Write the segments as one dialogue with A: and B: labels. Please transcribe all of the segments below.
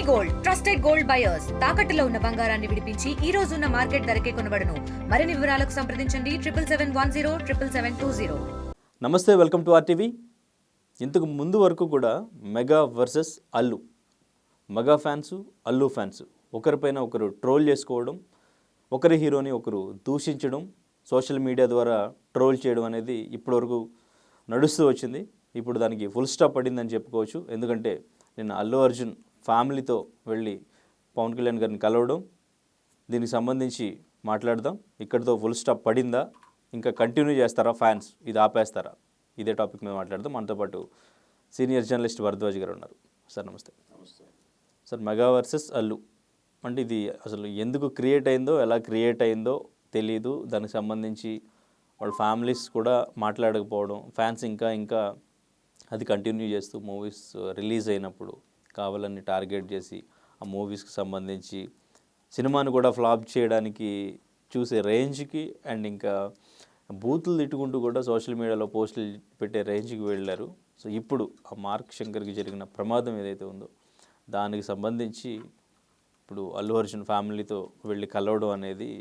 A: Gold trusted gold buyers తాకట్టులో ఉన్న బంగారాన్ని విడిపించి ఈ రోజు ఉన్న మార్కెట్ ధరకే కొనబడును. మరిన్ని వివరాలకు సంప్రదించండి 7771077720.
B: నమస్తే, వెల్కమ్ టు ఆర్టీవీ. ఇంతకు ముందు వరకు కూడా mega versus Allu, mega fans Allu fans ఒకరిపైన ఒకరు ట్రోల్ చేసుకోవడం, ఒకరి హీరోని ఒకరు దూషించడం, సోషల్ మీడియా ద్వారా ట్రోల్ చేయడం అనేది ఇప్పటివరకు నడుస్తూ వచ్చింది. ఇప్పుడు దానికి ఫుల్ స్టాప్ పడిందని చెప్పుకోవచ్చు. ఎందుకంటే నిన్న అల్లు అర్జున్ ఫ్యామిలీతో వెళ్ళి పవన్ కళ్యాణ్ గారిని కలవడం, దీనికి సంబంధించి మాట్లాడదాం. ఇక్కడితో ఫుల్ స్టాప్ పడిందా, ఇంకా కంటిన్యూ చేస్తారా ఫ్యాన్స్, ఇది ఆపేస్తారా? ఇదే టాపిక్ మీద మాట్లాడదాం. మనతో పాటు సీనియర్ జర్నలిస్ట్ భరద్వాజ్ గారు ఉన్నారు. సార్ నమస్తే. సార్, మెగా వర్సెస్ అల్లు అంటే ఇది అసలు ఎందుకు క్రియేట్ అయిందో, ఎలా క్రియేట్ అయిందో తెలియదు. దానికి సంబంధించి వాళ్ళ ఫ్యామిలీస్ కూడా మాట్లాడకపోవడం, ఫ్యాన్స్ ఇంకా అది కంటిన్యూ చేస్తూ మూవీస్ రిలీజ్ అయినప్పుడు కావాలని టార్గెట్ చేసి ఆ మూవీస్కి సంబంధించి సినిమాను కూడా ఫ్లాప్ చేయడానికి చూసే రేంజ్కి, అండ్ ఇంకా బూతులు తిట్టుకుంటూ కూడా సోషల్ మీడియాలో పోస్టులు పెట్టే రేంజ్కి వెళ్ళారు. సో ఇప్పుడు ఆ మార్క్ శంకర్కి జరిగిన ప్రమాదం ఏదైతే ఉందో దానికి సంబంధించి ఇప్పుడు అల్లు అర్జున్ ఫ్యామిలీతో వెళ్ళి కలవడం అనేది,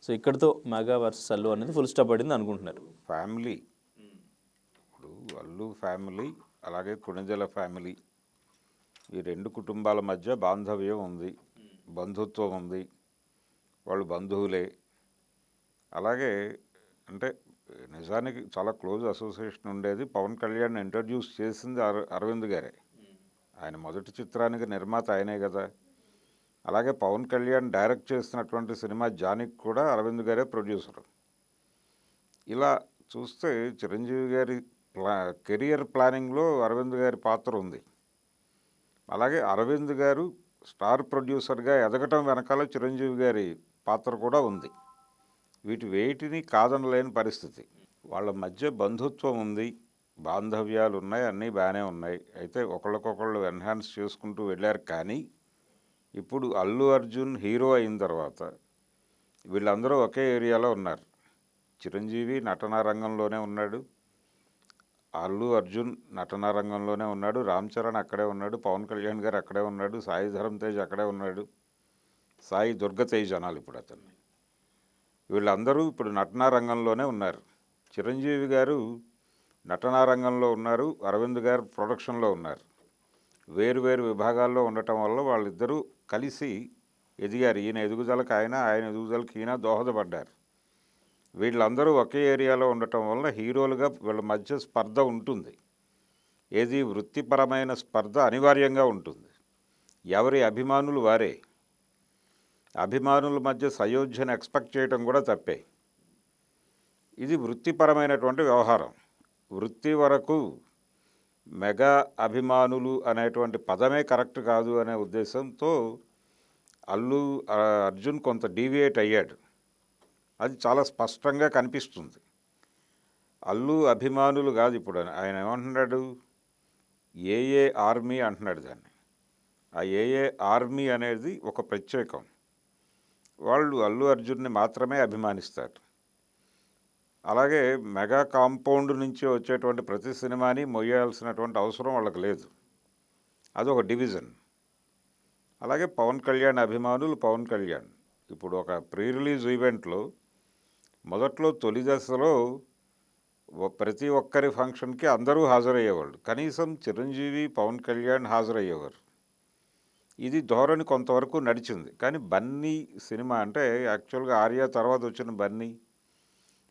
B: సో ఇక్కడితో మెగా వర్సెస్ అల్లు అనేది ఫుల్ స్టాప్ పడింది అనుకుంటున్నారు.
C: ఫ్యామిలీ, ఇప్పుడు అల్లు ఫ్యామిలీ అలాగే కొణిదెల ఫ్యామిలీ, ఈ రెండు కుటుంబాల మధ్య బాంధవ్యం ఉంది, బంధుత్వం ఉంది, వాళ్ళు బంధువులే. అలాగే అంటే నిజానికి చాలా క్లోజ్ అసోసియేషన్ ఉండేది. పవన్ కళ్యాణ్ ఇంట్రడ్యూస్ చేసింది అరవింద్ గారే. ఆయన మొదటి చిత్రానికి నిర్మాత ఆయనే కదా. అలాగే పవన్ కళ్యాణ్ డైరెక్ట్ చేస్తున్నటువంటి సినిమా జానికి కూడా అరవింద్ గారే ప్రొడ్యూసరు. ఇలా చూస్తే చిరంజీవి గారి కెరియర్ ప్లానింగ్లో అరవింద్ గారి పాత్ర ఉంది. అలాగే అరవింద్ గారు స్టార్ ప్రొడ్యూసర్గా ఎదగటం వెనకాల చిరంజీవి గారి పాత్ర కూడా ఉంది. వేటిని కాదనలేని పరిస్థితి. వాళ్ళ మధ్య బంధుత్వం ఉంది, బాంధవ్యాలు ఉన్నాయి, అన్నీ బాగానే ఉన్నాయి. అయితే ఒకళ్ళకొకళ్ళు ఎన్హాన్స్ చేసుకుంటూ వెళ్ళారు. కానీ ఇప్పుడు అల్లు అర్జున్ హీరో అయిన తర్వాత వీళ్ళందరూ ఒకే ఏరియాలో ఉన్నారు. చిరంజీవి నటనా రంగంలోనే ఉన్నాడు, అల్లు అర్జున్ నటనా రంగంలోనే ఉన్నాడు, రామ్ చరణ్ అక్కడే ఉన్నాడు, పవన్ కళ్యాణ్ గారు అక్కడే ఉన్నాడు, సాయి ధరమ్ తేజ్ అక్కడే ఉన్నాడు, సాయి దుర్గతేజ్ అనాలి ఇప్పుడు అతన్ని. వీళ్ళందరూ ఇప్పుడు నటనా రంగంలోనే ఉన్నారు. చిరంజీవి గారు నటనా రంగంలో ఉన్నారు, అరవింద్ గారు ప్రొడక్షన్లో ఉన్నారు. వేరు విభాగాల్లో ఉండటం వల్ల వాళ్ళిద్దరూ కలిసి ఎదిగారు. ఈయన ఎదుగుదలకు ఆయన ఎదుగుదలకు ఈయన దోహదపడ్డారు. వీళ్ళందరూ ఒకే ఏరియాలో ఉండటం వల్ల హీరోలుగా వీళ్ళ మధ్య స్పర్ధ ఉంటుంది. ఏది వృత్తిపరమైన స్పర్ధ అనివార్యంగా ఉంటుంది. ఎవరి అభిమానులు వారే. అభిమానుల మధ్య సయోధ్యను ఎక్స్పెక్ట్ చేయడం కూడా తప్పే. ఇది వృత్తిపరమైనటువంటి వ్యవహారం. వృత్తి వరకు మెగా అభిమానులు అనేటువంటి పదమే కరెక్ట్ కాదు అనే ఉద్దేశంతో అల్లు అర్జున్ కొంత డీవియేట్ అయ్యాడు. అది చాలా స్పష్టంగా కనిపిస్తుంది. అల్లు అభిమానులు కాదు, ఇప్పుడు ఆయన ఏమంటున్నాడు, ఏఏ ఆర్మీ అంటున్నాడు దాన్ని. ఆ ఏఏ ఆర్మీ అనేది ఒక ప్రత్యేకం. వాళ్ళు అల్లు అర్జున్ని మాత్రమే అభిమానిస్తారు. అలాగే మెగా కాంపౌండ్ నుంచి వచ్చేటువంటి ప్రతి సినిమాని మొయ్యాల్సినటువంటి అవసరం వాళ్ళకి లేదు. అదొక డివిజన్. అలాగే పవన్ కళ్యాణ్ అభిమానులు పవన్ కళ్యాణ్. ఇప్పుడు ఒక ప్రీ రిలీజ్ ఈవెంట్లో మొదట్లో తొలి దశలో ప్రతి ఒక్కరి ఫంక్షన్కి అందరూ హాజరయ్యేవాళ్ళు. కనీసం చిరంజీవి పవన్ కళ్యాణ్ హాజరయ్యేవారు. ఇది ధోరణి కొంతవరకు నడిచింది. కానీ బన్నీ సినిమా అంటే యాక్చువల్గా ఆర్య తర్వాత వచ్చిన బన్నీ,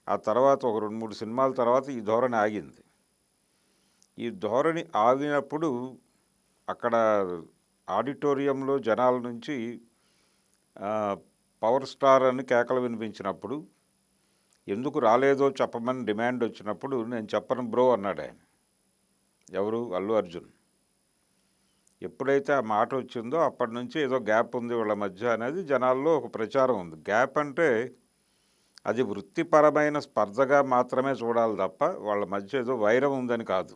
C: ఆ తర్వాత ఒక 2-3 సినిమాల తర్వాత ఈ ధోరణి ఆగింది. ఈ ధోరణి ఆగినప్పుడు అక్కడ ఆడిటోరియంలో జనాల నుంచి పవర్ స్టార్ అని కేకలు వినిపించినప్పుడు, ఎందుకు రాలేదో చెప్పమని డిమాండ్ వచ్చినప్పుడు, నేను చెప్పను బ్రో అన్నాడు ఆయన. ఎవరు? అల్లు అర్జున్. ఎప్పుడైతే ఆ మాట వచ్చిందో అప్పటి నుంచి ఏదో గ్యాప్ ఉంది వీళ్ళ మధ్య అనేది జనాల్లో ఒక ప్రచారం ఉంది. గ్యాప్ అంటే అది వృత్తిపరమైన స్పర్ధగా మాత్రమే చూడాలి తప్ప వాళ్ళ మధ్య ఏదో వైరం ఉందని కాదు.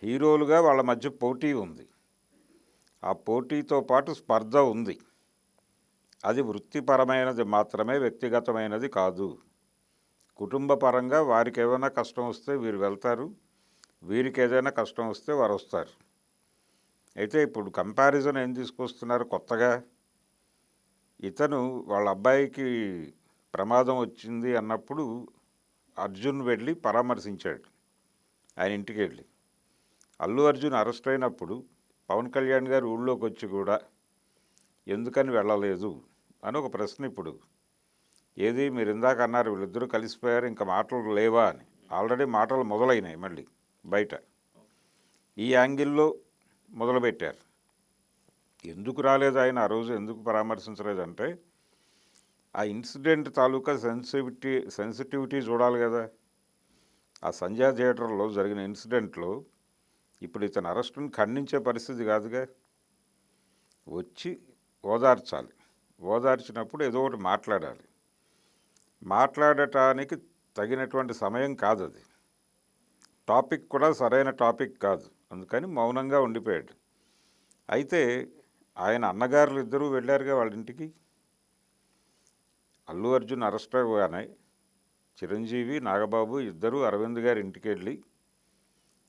C: హీరోలుగా వాళ్ళ మధ్య పోటీ ఉంది. ఆ పోటీతో పాటు స్పర్ధ ఉంది. అది వృత్తిపరమైనది మాత్రమే, వ్యక్తిగతమైనది కాదు. కుటుంబ పరంగా వారికి ఏమైనా కష్టం వస్తే వీరు వెళ్తారు, వీరికి ఏదైనా కష్టం వస్తే వారు వస్తారు. అయితే ఇప్పుడు కంపారిజన్ ఏం తీసుకొస్తున్నారు కొత్తగా, ఇతను వాళ్ళ అబ్బాయికి ప్రమాదం వచ్చింది అన్నప్పుడు అర్జున్ వెళ్ళి పరామర్శించాడు ఆయన ఇంటికి వెళ్ళి. అల్లు అర్జున్ అరెస్ట్ అయినప్పుడు పవన్ కళ్యాణ్ గారు ఊళ్ళోకి వచ్చి కూడా ఎందుకని వెళ్ళలేదు అని ఒక ప్రశ్న. ఇప్పుడు ఏది మీరు ఇందాక అన్నారు వీళ్ళిద్దరూ కలిసిపోయారు ఇంకా మాటలు లేవా అని. ఆల్రెడీ మాటలు మొదలైనాయి మళ్ళీ బయట. ఈ యాంగిల్లో మొదలుపెట్టారు. ఎందుకు రాలేదు ఆయన ఆ రోజు, ఎందుకు పరామర్శించలేదంటే ఆ ఇన్సిడెంట్ తాలూకా సెన్సిటివిటీ చూడాలి కదా. ఆ సంధ్యా థియేటర్లో జరిగిన ఇన్సిడెంట్లో ఇప్పుడు ఇతను అరెస్టును ఖండించే పరిస్థితి కాదుగా. వచ్చి ఓదార్చాలి, ఓదార్చినప్పుడు ఏదో ఒకటి మాట్లాడాలి. మాట్లాడటానికి తగినటువంటి సమయం కాదు అది. టాపిక్ కూడా సరైన టాపిక్ కాదు, అందుకని మౌనంగా ఉండిపోయాడు. అయితే ఆయన అన్నగారులు ఇద్దరూ వెళ్ళారుగా వాళ్ళ ఇంటికి. అల్లు అర్జున్ అరెస్ట్ అవ్వగానే చిరంజీవి, నాగబాబు ఇద్దరూ అరవింద్ గారి ఇంటికి వెళ్ళి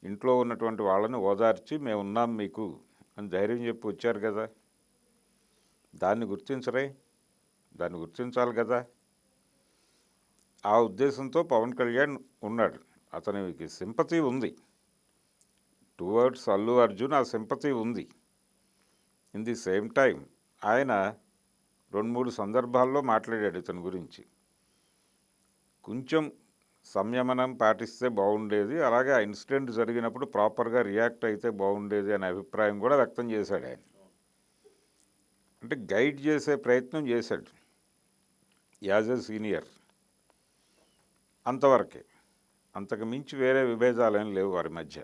C: ఇంట్లో ఉన్నటువంటి వాళ్ళని ఓదార్చి మేము ఉన్నాం మీకు అని ధైర్యం చెప్పి వచ్చారు కదా. దాన్ని గుర్తించరే? దాన్ని గుర్తించాలి కదా. ఆ ఉద్దేశంతో పవన్ కళ్యాణ్ ఉన్నాడు. అతనికి సింపతి ఉంది టువర్డ్స్ అల్లు అర్జున్, ఆ సింపతి ఉంది. ఇన్ ది సేమ్ టైం ఆయన 2-3 సందర్భాల్లో మాట్లాడాడు ఇతని గురించి. కొంచెం సంయమనం పాటిస్తే బాగుండేది, అలాగే ఆ ఇన్సిడెంట్ జరిగినప్పుడు ప్రాపర్గా రియాక్ట్ అయితే బాగుండేది అనే అభిప్రాయం కూడా వ్యక్తం చేశాడు ఆయన. అంటే గైడ్ చేసే ప్రయత్నం చేశాడు యాజ్ ఎ సీనియర్, అంతవరకే. అంతకు మించి వేరే విభేదాలేం లేవు వారి మధ్య.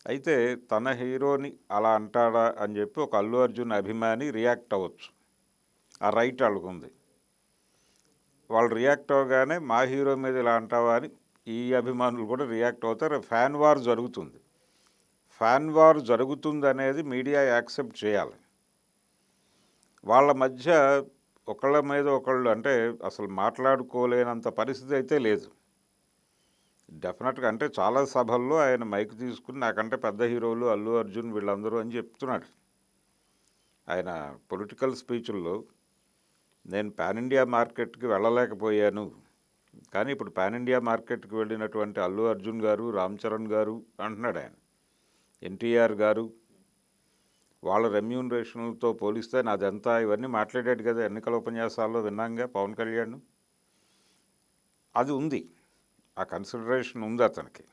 C: అయితే తన హీరోని అలా అంటాడా అని చెప్పి ఒక అల్లు అర్జున్ అభిమాని రియాక్ట్ అవ్వచ్చు, ఆ రైట్ వాళ్ళకు ఉంది. వాళ్ళు రియాక్ట్ అవ్వగానే మా హీరో మీద ఇలా అంటావా అని ఈ అభిమానులు కూడా రియాక్ట్ అవుతారు. ఫ్యాన్ వార్ జరుగుతుంది. ఫ్యాన్ వార్ జరుగుతుంది అనేది మీడియా యాక్సెప్ట్ చేయాలి. వాళ్ళ మధ్య ఒకళ్ళ మీద ఒకళ్ళు అంటే అసలు మాట్లాడుకోలేనంత పరిస్థితి అయితే లేదు డెఫినెట్గా. అంటే చాలా సభల్లో ఆయన మైక్ తీసుకుని నాకంటే పెద్ద హీరోలు అల్లు అర్జున్ వీళ్ళందరూ అని చెప్తున్నాడు. ఆయన పొలిటికల్ స్పీచ్ల్లో నేను పాన్ ఇండియా మార్కెట్కి వెళ్ళలేకపోయాను, కానీ ఇప్పుడు పాన్ ఇండియా మార్కెట్కి వెళ్ళినటువంటి అల్లు అర్జున్ గారు, రామ్ చరణ్ గారు అంటున్నాడు ఆయన, ఎన్టీఆర్ గారు వాళ్ళ రెమ్యూనరేషన్లతో పోలిస్తే నాదెంత, ఇవన్నీ మాట్లాడాడు కదా ఎన్నికల ఉపన్యాసాల్లో విన్నాంగా పవన్ కళ్యాణ్. అది ఉంది, ఆ కన్సిడరేషన్ ఉంది అతనికి.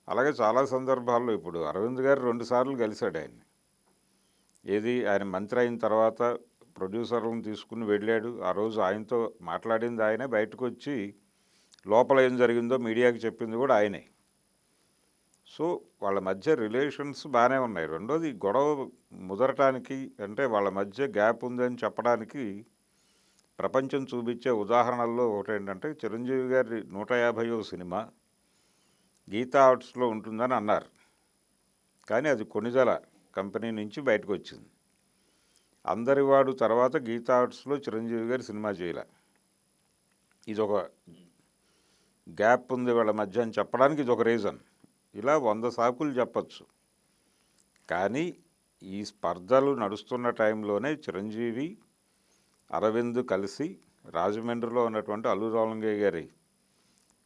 C: అలాగే చాలా సందర్భాల్లో ఇప్పుడు అరవింద్ గారు 2 సార్లు కలిశాడు ఆయన్ని. ఏది ఆయన మంత్రి అయిన తర్వాత ప్రొడ్యూసర్లను తీసుకుని వెళ్ళాడు. ఆ రోజు ఆయనతో మాట్లాడింది ఆయనే, బయటకు వచ్చి లోపల ఏం జరిగిందో మీడియాకి చెప్పింది కూడా ఆయనే. సో వాళ్ళ మధ్య రిలేషన్స్ బాగానే ఉన్నాయి. రెండోది గొడవ ముదరటానికి అంటే వాళ్ళ మధ్య గ్యాప్ ఉందని చెప్పడానికి ప్రపంచం చూపించే ఉదాహరణల్లో ఒకటి ఏంటంటే చిరంజీవి గారి 150వ సినిమా గీతా ఆర్ట్స్లో ఉంటుందని అన్నారు, కానీ అది కొణిదెల కంపెనీ నుంచి బయటకు వచ్చింది. అందరివాడు తర్వాత గీతా ఆర్ట్స్లో చిరంజీవి గారి సినిమా చేయలే. ఇదొక గ్యాప్ ఉంది వాళ్ళ మధ్య అని చెప్పడానికి ఇదొక రీజన్. ఇలా 100 సాకులు చెప్పచ్చు. కానీ ఈ స్పర్ధలు నడుస్తున్న టైంలోనే చిరంజీవి, అరవింద్ కలిసి రాజమండ్రిలో ఉన్నటువంటి అల్లు రామలింగయ్య గారి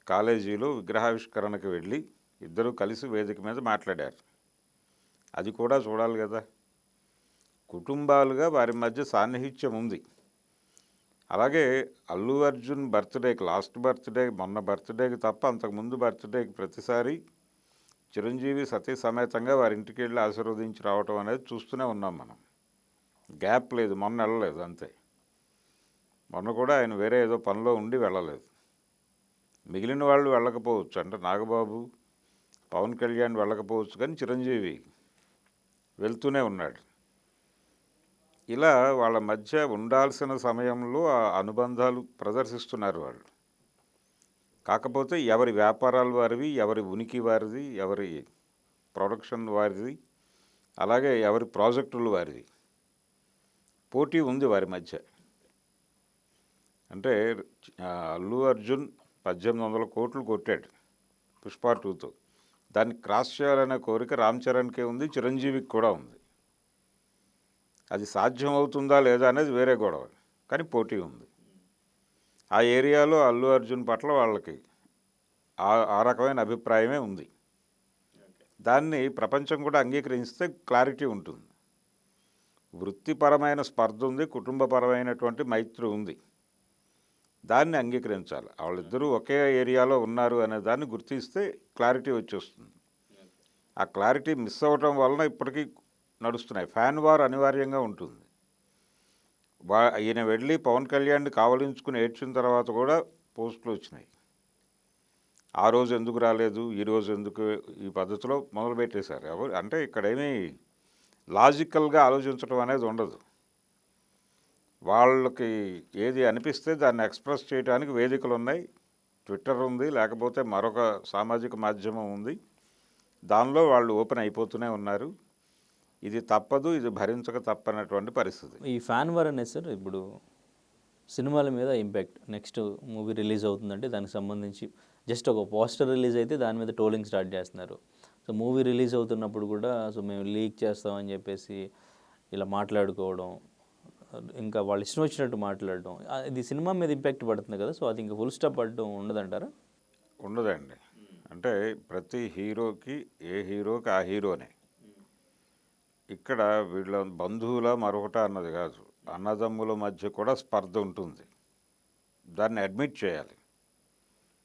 C: కాలేజీలో విగ్రహావిష్కరణకి వెళ్ళి ఇద్దరూ కలిసి వేదిక మీద మాట్లాడారు. అది కూడా చూడాలి కదా. కుటుంబాలుగా వారి మధ్య సాన్నిహిత్యం ఉంది. అలాగే అల్లు అర్జున్ బర్త్డేకి, లాస్ట్ బర్త్డే మొన్న బర్త్డేకి తప్ప అంతకుముందు బర్త్డేకి ప్రతిసారి చిరంజీవి సతీ సమేతంగా వారి ఇంటికి వెళ్ళి ఆశీర్వదించి రావటం అనేది చూస్తూనే ఉన్నాం మనం. గ్యాప్ లేదు, మొన్న వెళ్ళలేదు అంతే. మొన్న కూడా ఆయన వేరే ఏదో పనిలో ఉండి వెళ్ళలేదు. మిగిలిన వాళ్ళు వెళ్ళకపోవచ్చు, అంటే నాగబాబు, పవన్ కళ్యాణ్ వెళ్ళకపోవచ్చు, కానీ చిరంజీవి వెళ్తూనే ఉన్నాడు. ఇలా వాళ్ళ మధ్య ఉండాల్సిన సమయంలో ఆ అనుబంధాలు ప్రదర్శిస్తున్నారు వాళ్ళు. కాకపోతే ఎవరి వ్యాపారాలు వారివి, ఎవరి ఉనికి వారిది, ఎవరి ప్రొడక్షన్ వారిది, అలాగే ఎవరి ప్రాజెక్టులు వారిది. పోటీ ఉంది వారి మధ్య. అంటే అల్లు అర్జున్ 1800 కోట్లు కొట్టాడు పుష్ప 2తో. దాన్ని క్రాస్ చేయాలనే కోరిక రామ్ చరణ్కే ఉంది, చిరంజీవికి కూడా ఉంది. అది సాధ్యం అవుతుందా లేదా అనేది వేరే గొడవ, కానీ పోటీ ఉంది. ఆ ఏరియాలో అల్లు అర్జున్ పట్ల వాళ్ళకి ఆ రకమైన అభిప్రాయమే ఉంది. దాన్ని ప్రపంచం కూడా అంగీకరిస్తే క్లారిటీ ఉంటుంది. వృత్తిపరమైన స్పర్ధ ఉంది, కుటుంబపరమైనటువంటి మైత్రి ఉంది. దాన్ని అంగీకరించాలి. వాళ్ళిద్దరూ ఒకే ఏరియాలో ఉన్నారు అనే దాన్ని గుర్తిస్తే క్లారిటీ వచ్చేస్తుంది. ఆ క్లారిటీ మిస్ అవ్వటం వలన ఇప్పటికీ నడుస్తున్నాయి. ఫ్యాన్ వార్ అనివార్యంగా ఉంటుంది. ఈయన వెళ్ళి పవన్ కళ్యాణ్ని కావలించుకుని ఏడ్చిన తర్వాత కూడా పోస్టులు వచ్చినాయి. ఆ రోజు ఎందుకు రాలేదు, ఈరోజు ఎందుకు, ఈ పద్ధతిలో మొదలుపెట్టేశారు. ఎవరు అంటే ఇక్కడేమీ లాజికల్గా ఆలోచించడం అనేది ఉండదు. వాళ్ళకి ఏది అనిపిస్తే దాన్ని ఎక్స్ప్రెస్ చేయడానికి వేదికలు ఉన్నాయి. ట్విట్టర్ ఉంది, లేకపోతే మరొక సామాజిక మాధ్యమం ఉంది. దానిలో వాళ్ళు ఓపెన్ అయిపోతూనే ఉన్నారు. ఇది తప్పదు, ఇది భరించక తప్పనటువంటి పరిస్థితి.
B: ఈ ఫ్యాన్ వార్ అనేది సార్ ఇప్పుడు సినిమాల మీద ఇంపాక్ట్, నెక్స్ట్ మూవీ రిలీజ్ అవుతుందంటే దానికి సంబంధించి జస్ట్ ఒక పోస్టర్ రిలీజ్ అయితే దాని మీద ట్రోలింగ్ స్టార్ట్ చేస్తున్నారు. సో మూవీ రిలీజ్ అవుతున్నప్పుడు కూడా సో మేము లీక్ చేస్తామని చెప్పేసి ఇలా మాట్లాడుకోవడం, ఇంకా వాళ్ళు ఇష్టం వచ్చినట్టు మాట్లాడడం, ఇది సినిమా మీద ఇంపాక్ట్ పడుతుంది కదా. సో అది ఇంకా ఫుల్ స్టాప్ పడడం ఉండదంటారా?
C: ఉండదండి. అంటే ప్రతి హీరోకి ఏ హీరోకి ఆ హీరోనే. ఇక్కడ వీళ్ళ బంధువుల మరొకట అన్నది కాదు, అన్నదమ్ముల మధ్య కూడా స్పర్ధ ఉంటుంది. దాన్ని అడ్మిట్ చేయాలి.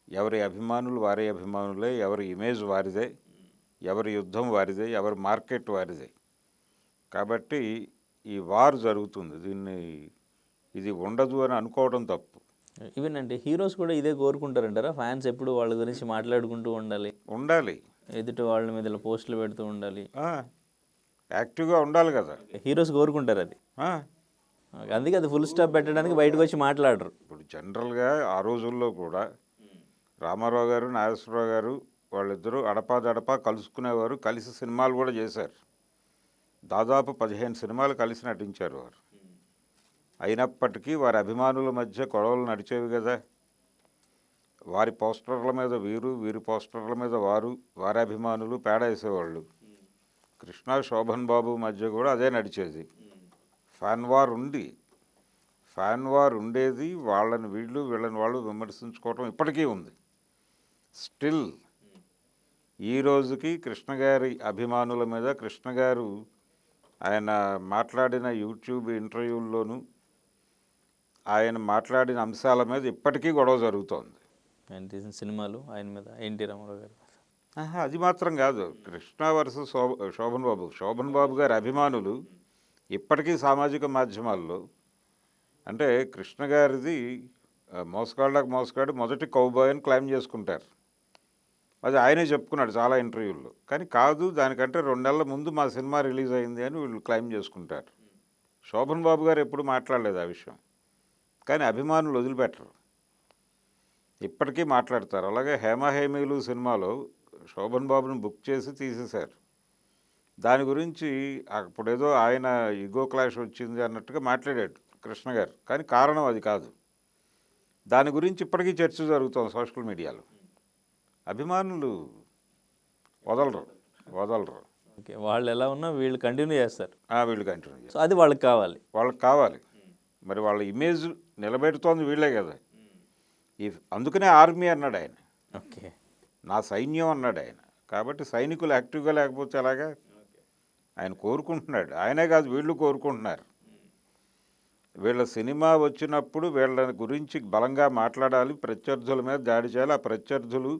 C: ఎవరి అభిమానులు వారి అభిమానులే, ఎవరి ఇమేజ్ వారిదే, ఎవరి యుద్ధం వారిదే, ఎవరి మార్కెట్ వారిదే. కాబట్టి ఈ వార్ జరుగుతుంది. ఇది ఉండదు అని అనుకోవడం తప్పు.
B: ఈవెన్ అంటే హీరోస్ కూడా ఇదే కోరుకుంటారంటారా? ఫ్యాన్స్ ఎప్పుడు వాళ్ళ గురించి మాట్లాడుకుంటూ ఉండాలి, ఎదుటి వాళ్ళ మీద ఇలా పోస్టులు పెడుతూ ఉండాలి,
C: యాక్టివ్గా ఉండాలి కదా.
B: హీరోస్ కోరుకుంటారు అది. అందుకే అది ఫుల్ స్టాప్ పెట్టడానికి బయటకు వచ్చి మాట్లాడరు.
C: ఇప్పుడు జనరల్గా ఆ రోజుల్లో కూడా రామారావు గారు, నాగేశ్వరరావు గారు వాళ్ళిద్దరూ అడపాదడపా కలుసుకునేవారు, కలిసి సినిమాలు కూడా చేశారు. దాదాపు 15 సినిమాలు కలిసి నటించారు వారు. అయినప్పటికీ వారి అభిమానుల మధ్య గొడవలు నడిచేవి కదా. వారి పోస్టర్ల మీద వీరు, వీరి పోస్టర్ల మీద వారు, వారి అభిమానులు పేడ వేసేవాళ్ళు. కృష్ణ శోభన్ బాబు మధ్య కూడా అదే నడిచేది. ఫ్యాన్ వార్ ఉండేది. వాళ్ళని వీళ్ళు, వీళ్ళని వాళ్ళు విమర్శించుకోవటం ఇప్పటికీ ఉంది. స్టిల్ ఈ రోజుకి కృష్ణ గారి అభిమానుల మీద, కృష్ణ గారు ఆయన మాట్లాడిన యూట్యూబ్ ఇంటర్వ్యూల్లోనూ ఆయన మాట్లాడిన అంశాల మీద ఇప్పటికీ గొడవ జరుగుతోంది.
B: ఆయన తీసిన సినిమాలు ఆయన మీద, ఎన్టీ రామారావు గారి మీద.
C: అది మాత్రం కాదు, కృష్ణ వర్సెస్ శోభన్ బాబు గారి అభిమానులు ఇప్పటికీ సామాజిక మాధ్యమాల్లో, అంటే కృష్ణ గారిది మోసగాళ్ళకు మోసగాడు మొదటి కౌబాయ్ అని క్లెయిమ్ చేసుకుంటారు. అది ఆయనే చెప్పుకున్నాడు చాలా ఇంటర్వ్యూల్లో. కానీ కాదు, దానికంటే 2 నెలల ముందు మా సినిమా రిలీజ్ అయింది అని వీళ్ళు క్లెయిమ్ చేసుకుంటారు. శోభన్ బాబు గారు ఎప్పుడు మాట్లాడలేదు ఆ విషయం, కానీ అభిమానులు వదిలిపెట్టరు, ఇప్పటికీ మాట్లాడతారు. అలాగే హేమహేమీలు సినిమాలో శోభన్ బాబుని బుక్ చేసి తీసేశారు. దాని గురించి అప్పుడేదో ఆయన ఈగో క్లాష్ వచ్చింది అన్నట్టుగా మాట్లాడాడు కృష్ణ గారు, కానీ కారణం అది కాదు. దాని గురించి ఇప్పటికీ చర్చ జరుగుతుంది సోషల్ మీడియాలో. అభిమానులు వదలరు.
B: ఓకే, వాళ్ళు ఎలా ఉన్నా వీళ్ళు కంటిన్యూ చేస్తారు.
C: వీళ్ళు కంటిన్యూ చేస్తారు.
B: సో అది వాళ్ళకి కావాలి.
C: మరి వాళ్ళ ఇమేజ్ నిలబెడుతోంది వీళ్ళే కదా. అందుకనే ఆర్మీ అన్నాడు ఆయన.
B: ఓకే,
C: నా సైన్యం అన్నాడు ఆయన. కాబట్టి సైనికులు యాక్టివ్గా లేకపోతే ఎలాగా? ఆయన కోరుకుంటున్నాడు. ఆయనే కాదు, వీళ్ళు కోరుకుంటున్నారు. వీళ్ళ సినిమా వచ్చినప్పుడు వీళ్ళ గురించి బలంగా మాట్లాడాలి, ప్రత్యర్థుల మీద దాడి చేయాలి. ఆ ప్రత్యర్థులు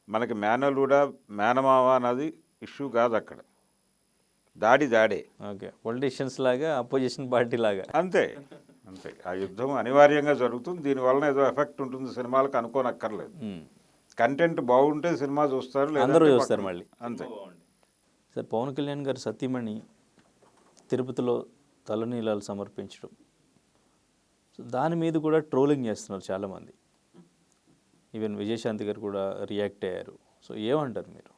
C: మనకి మేనలుడా మేనమావ అన్నది ఇష్యూ కాదు. అక్కడ దాడే.
B: ఓకే, పొలిటీషియన్స్ లాగా, అపోజిషన్ పార్టీ లాగా.
C: అంతే. ఆ యుద్ధం అనివార్యంగా జరుగుతుంది. దీనివల్ల ఏదో ఎఫెక్ట్ ఉంటుంది సినిమాలకు అనుకోనక్కర్లేదు. కంటెంట్ బాగుంటే సినిమా చూస్తారు,
B: అందరూ చూస్తారు మళ్ళీ.
C: అంతే.
B: సార్, పవన్ కళ్యాణ్ గారు సతీమణి తిరుపతిలో తలనీలాలు సమర్పించడం, సో దాని మీద కూడా ట్రోలింగ్ చేస్తున్నారు చాలామంది. ఈవెన్ విజయశాంతి గారు కూడా రియాక్ట్ అయ్యారు. సో ఏమంటారు మీరు?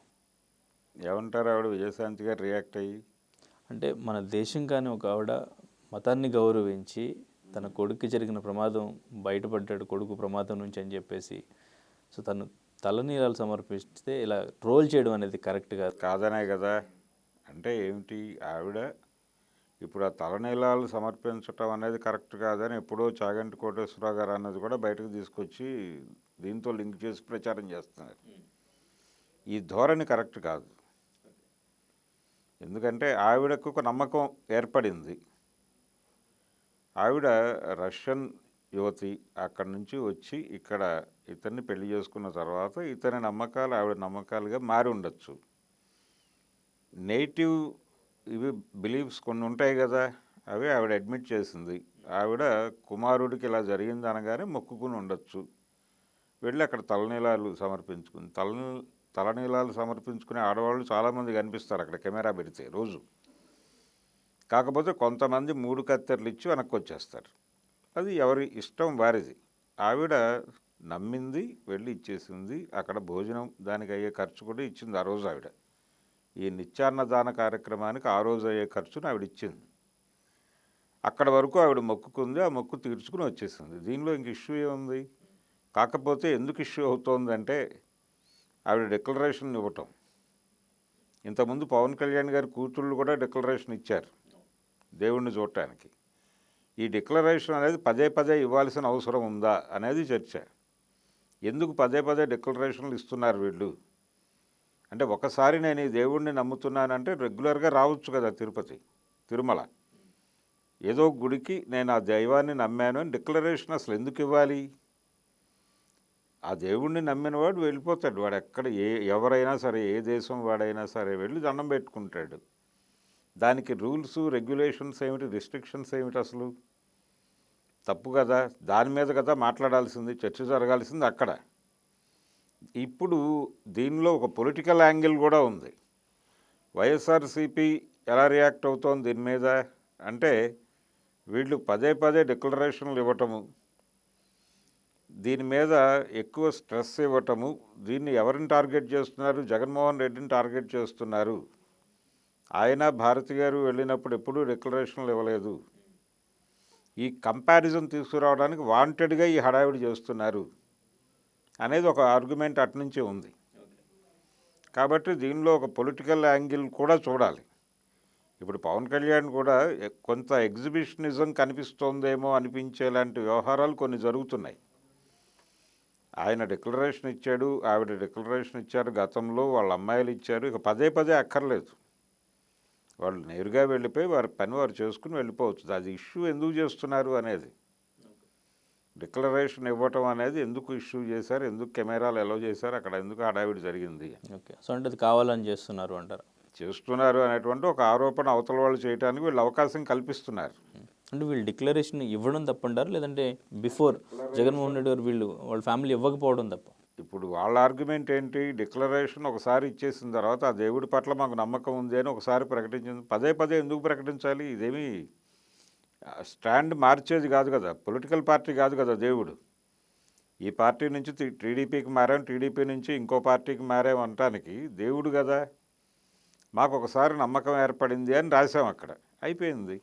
C: ఏమంటారు ఆవిడ విజయశాంతి గారు రియాక్ట్ అయ్యి?
B: అంటే మన దేశం కానీ ఒక ఆవిడ మతాన్ని గౌరవించి తన కొడుక్కి జరిగిన ప్రమాదం, బయటపడ్డాడు కొడుకు ప్రమాదం నుంచి అని చెప్పేసి, సో తలనీలాలు సమర్పిస్తే ఇలా ట్రోల్ చేయడం అనేది కరెక్ట్ కాదు.
C: కాదనే కదా. అంటే ఏమిటి, ఆవిడ ఇప్పుడు ఆ తలనీలాలు సమర్పించటం అనేది కరెక్ట్ కాదని ఎప్పుడో చాగంటి కోటేశ్వరరావు గారు అన్నది కూడా బయటకు తీసుకొచ్చి దీంతో లింక్ చేసి ప్రచారం చేస్తున్నారు. ఈ ధోరణి కరెక్ట్ కాదు. ఎందుకంటే ఆవిడకు ఒక నమ్మకం ఏర్పడింది. ఆవిడ రష్యన్ యువతి, అక్కడి నుంచి వచ్చి ఇక్కడ ఇతన్ని పెళ్లి చేసుకున్న తర్వాత ఇతని నమ్మకాలు ఆవిడ నమ్మకాలుగా మారి ఉండొచ్చు. నేటివ్ ఇవి బిలీఫ్స్ కొన్ని ఉంటాయి కదా, అవి ఆవిడ అడ్మిట్ చేసింది. ఆవిడ కుమారుడికి ఇలా జరిగింది అనగానే మొక్కుకుని ఉండొచ్చు. వెళ్ళి అక్కడ తలనీలాలు సమర్పించుకుని తలనీలాలు సమర్పించుకునే ఆడవాళ్ళు చాలామంది కనిపిస్తారు అక్కడ కెమెరా పెడితే రోజు. కాకపోతే కొంతమంది 3 కత్తెరలు ఇచ్చి వెనక్కి వచ్చేస్తారు. అది ఎవరి ఇష్టం వారిది. ఆవిడ నమ్మింది, వెళ్ళి ఇచ్చేసింది. అక్కడ భోజనం దానికి అయ్యే ఖర్చు కూడా ఇచ్చింది ఆ రోజు ఆవిడ. ఈ నిత్యాన్నదాన కార్యక్రమానికి ఆ రోజు అయ్యే ఖర్చును ఆవిడ ఇచ్చింది. అక్కడ వరకు ఆవిడ మొక్కుకుంది, ఆ మొక్కు తీర్చుకుని వచ్చేసింది. దీనిలో ఇంక ఇష్యూ ఏముంది? కాకపోతే ఎందుకు ఇష్యూ అవుతోందంటే ఆవిడ డిక్లరేషన్ ఇవ్వటం. ఇంతకుముందు పవన్ కళ్యాణ్ గారి కూతుళ్ళు కూడా డిక్లరేషన్ ఇచ్చారు దేవుణ్ణి చూడటానికి. ఈ డిక్లరేషన్ అనేది పదే పదే ఇవ్వాల్సిన అవసరం ఉందా అనేది చర్చ. ఎందుకు పదే పదే డిక్లరేషన్లు ఇస్తున్నారు వీళ్ళు? అంటే ఒకసారి నేను ఈ దేవుణ్ణి నమ్ముతున్నానంటే రెగ్యులర్గా రావచ్చు కదా తిరుపతి, తిరుమల. ఏదో గుడికి నేను ఆ దైవాన్ని నమ్మాను అని డిక్లరేషన్ అసలు ఎందుకు ఇవ్వాలి? ఆ దేవుణ్ణి నమ్మిన వాడు వెళ్ళిపోతాడు. వాడు ఎక్కడ ఎవరైనా సరే, ఏ దేశం వాడైనా సరే వెళ్ళి దండం పెట్టుకుంటాడు. దానికి రూల్స్ రెగ్యులేషన్స్ ఏమిటి, రిస్ట్రిక్షన్స్ ఏమిటి? అసలు తప్పు కదా. దాని మీద కదా మాట్లాడాల్సింది, చర్చ జరగాల్సింది అక్కడ. ఇప్పుడు దీనిలో ఒక పొలిటికల్ యాంగిల్ కూడా ఉంది. వైఎస్ఆర్సీపీ ఎలా రియాక్ట్ అవుతోంది దీని మీద అంటే, వీళ్ళు పదే పదే డిక్లరేషన్లు ఇవ్వటము, దీని మీద ఎక్కువ స్ట్రెస్ ఇవ్వటము. దీన్ని ఎవరిని టార్గెట్ చేస్తున్నారు? జగన్మోహన్ రెడ్డిని టార్గెట్ చేస్తున్నారు. ఆయన భారతి గారు వెళ్ళినప్పుడు ఎప్పుడూ డిక్లరేషన్లు ఇవ్వలేదు. ఈ కంపారిజన్ తీసుకురావడానికి వాంటెడ్గా ఈ హడావిడి చేస్తున్నారు అనేది ఒక ఆర్గ్యుమెంట్ అటునుంచే ఉంది. కాబట్టి దీనిలో ఒక పొలిటికల్ యాంగిల్ కూడా చూడాలి. ఇప్పుడు పవన్ కళ్యాణ్ కూడా కొంత ఎగ్జిబిషనిజం కనిపిస్తోందేమో అనిపించేలాంటి వ్యవహారాలు కొన్ని జరుగుతున్నాయి. ఆయన డిక్లరేషన్ ఇచ్చాడు, ఆవిడ డిక్లరేషన్ ఇచ్చారు, గతంలో వాళ్ళ అమ్మాయిలు ఇచ్చారు. ఇక పదే పదే అక్కర్లేదు. వాళ్ళు నేరుగా వెళ్ళిపోయి వారి పని వారు చేసుకుని వెళ్ళిపోవచ్చు. అది ఇష్యూ ఎందుకు చేస్తున్నారు అనేది, డిక్లరేషన్ ఇవ్వటం అనేది ఎందుకు ఇష్యూ చేశారు, ఎందుకు కెమెరాలు ఎలా చేశారు, అక్కడ ఎందుకు హడావిడి జరిగింది.
B: ఓకే, సో అంటే అది కావాలని చేస్తున్నారు అంటారు?
C: చేస్తున్నారు అనేటువంటి ఒక ఆరోపణ అవతల వాళ్ళు చేయడానికి వీళ్ళు అవకాశం కల్పిస్తున్నారు.
B: అంటే వీళ్ళు డిక్లరేషన్ ఇవ్వడం తప్పంటారు, లేదంటే బిఫోర్ జగన్మోహన్ రెడ్డి గారు వాళ్ళ ఫ్యామిలీ ఇవ్వకపోవడం తప్ప?
C: ఇప్పుడు వాళ్ళ ఆర్గ్యుమెంట్ ఏంటి? డిక్లరేషన్ ఒకసారి ఇచ్చేసిన తర్వాత ఆ దేవుడి పట్ల మాకు నమ్మకం ఉంది అని ఒకసారి ప్రకటించింది. పదే పదే ఎందుకు ప్రకటించాలి? ఇదేమీ స్టాండ్ మార్చేది కాదు కదా, పొలిటికల్ పార్టీ కాదు కదా దేవుడు. ఈ పార్టీ నుంచి టీడీపీకి మారాం, టీడీపీ నుంచి ఇంకో పార్టీకి మారాం అనటానికి దేవుడు కదా. మాకు ఒకసారి నమ్మకం ఏర్పడింది అని రాసాం, అక్కడ అయిపోయింది.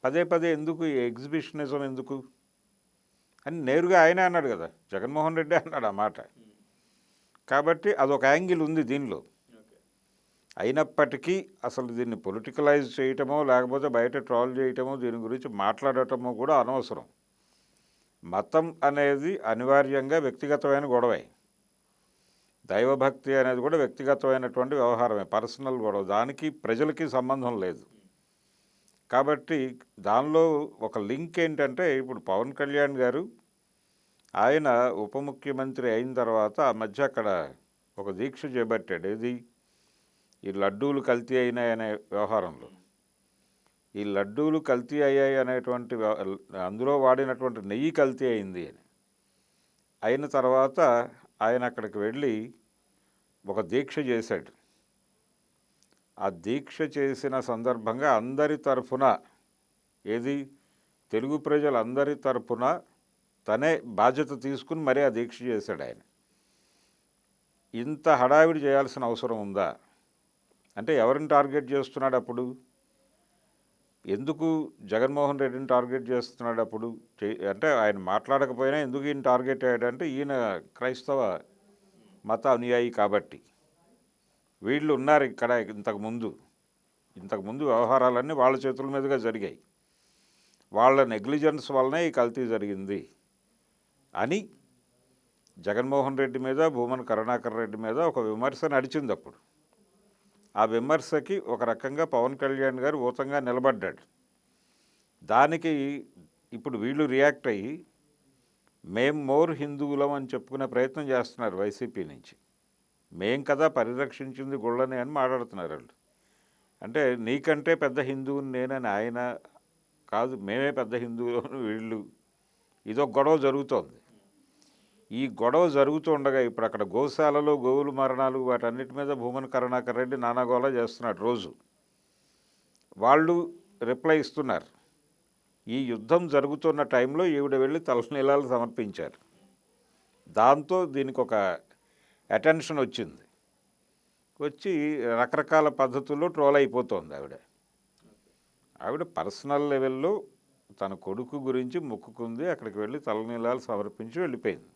C: పదే పదే ఎందుకు ఈ ఎగ్జిబిషనిజం ఎందుకు అని నేరుగా ఆయనే అన్నాడు కదా, జగన్మోహన్ రెడ్డి అన్నాడు ఆ మాట. కాబట్టి అదొక యాంగిల్ ఉంది దీనిలో. అయినప్పటికీ అసలు దీన్ని పొలిటికలైజ్ చేయటమో లేకపోతే బయట ట్రాల్ చేయటమో దీని గురించి మాట్లాడటమో కూడా అనవసరం. మతం అనేది అనివార్యంగా వ్యక్తిగతమైన గొడవే. దైవభక్తి అనేది కూడా వ్యక్తిగతమైనటువంటి వ్యవహారమే, పర్సనల్ గొడవ. దానికి ప్రజలకి సంబంధం లేదు. కాబట్టి దానిలో ఒక లింక్ ఏంటంటే, ఇప్పుడు పవన్ కళ్యాణ్ గారు ఆయన ఉప ముఖ్యమంత్రి అయిన తర్వాత ఆ మధ్య అక్కడ ఒక దీక్ష చేపట్టాడు. ఏది? ఈ లడ్డూలు కల్తీ అయినాయనే వ్యవహారంలో. ఈ లడ్డూలు కల్తీ అయ్యాయి అనేటువంటి అందులో వాడినటువంటి నెయ్యి కల్తీ అయింది అని అయిన తర్వాత ఆయన అక్కడికి వెళ్ళి ఒక దీక్ష చేశాడు. ఆ దీక్ష చేసిన సందర్భంగా అందరి తరఫున, ఏది తెలుగు ప్రజలందరి తరఫున తనే బాధ్యత తీసుకుని మరీ ఆ దీక్ష చేశాడు ఆయన. ఇంత హడావిడి చేయాల్సిన అవసరం ఉందా? అంటే ఎవరిని టార్గెట్ చేస్తున్నాడు అప్పుడు? ఎందుకు జగన్మోహన్ రెడ్డిని టార్గెట్ చేస్తున్నాడు అప్పుడు? అంటే ఆయన మాట్లాడకపోయినా ఎందుకు ఈయన టార్గెట్ అయ్యాడంటే, ఈయన క్రైస్తవ మత అనుయాయి కాబట్టి. వీళ్ళు ఉన్నారు ఇక్కడ ఇంతకుముందు వ్యవహారాలన్నీ వాళ్ళ చేతుల మీదుగా జరిగాయి. వాళ్ళ నెగ్లిజెన్స్ వల్లనే ఈ కల్తీ జరిగింది అని జగన్మోహన్ రెడ్డి మీద, భూమన కరుణాకర్ రెడ్డి మీద ఒక విమర్శ నడిచింది. అప్పుడు ఆ విమర్శకి ఒక రకంగా పవన్ కళ్యాణ్ గారు ఊతంగా నిలబడ్డాడు. దానికి ఇప్పుడు వీళ్ళు రియాక్ట్ అయ్యి మేం మోర్ హిందువులం అని చెప్పుకునే ప్రయత్నం చేస్తున్నారు వైసీపీ నుంచి. మేం కదా పరిరక్షించింది గుళ్ళని అని మాట్లాడుతున్నారు వాళ్ళు. అంటే నీకంటే పెద్ద హిందువుని నేనని ఆయన కాదు, మేమే పెద్ద హిందువులను వీళ్ళు. ఇదొక గొడవ జరుగుతోంది. ఈ గొడవ జరుగుతూ ఉండగా ఇప్పుడు అక్కడ గోశాలలో గోవుల మరణాలు వాటన్నిటి మీద భూమన కరుణాకర్ రెడ్డి నానాగోళ చేస్తున్నాడు రోజు. వాళ్ళు రిప్లై ఇస్తున్నారు. ఈ యుద్ధం జరుగుతున్న టైంలో ఈవిడ వెళ్ళి తలనీలాలు సమర్పించారు. దాంతో దీనికి ఒక అటెన్షన్ వచ్చింది. వచ్చి రకరకాల పద్ధతుల్లో ట్రోల్ అయిపోతుంది ఆవిడ పర్సనల్ లెవెల్లో తన కొడుకు గురించి మొక్కుకుంది, అక్కడికి వెళ్ళి తలనీలాలు సమర్పించి వెళ్ళిపోయింది.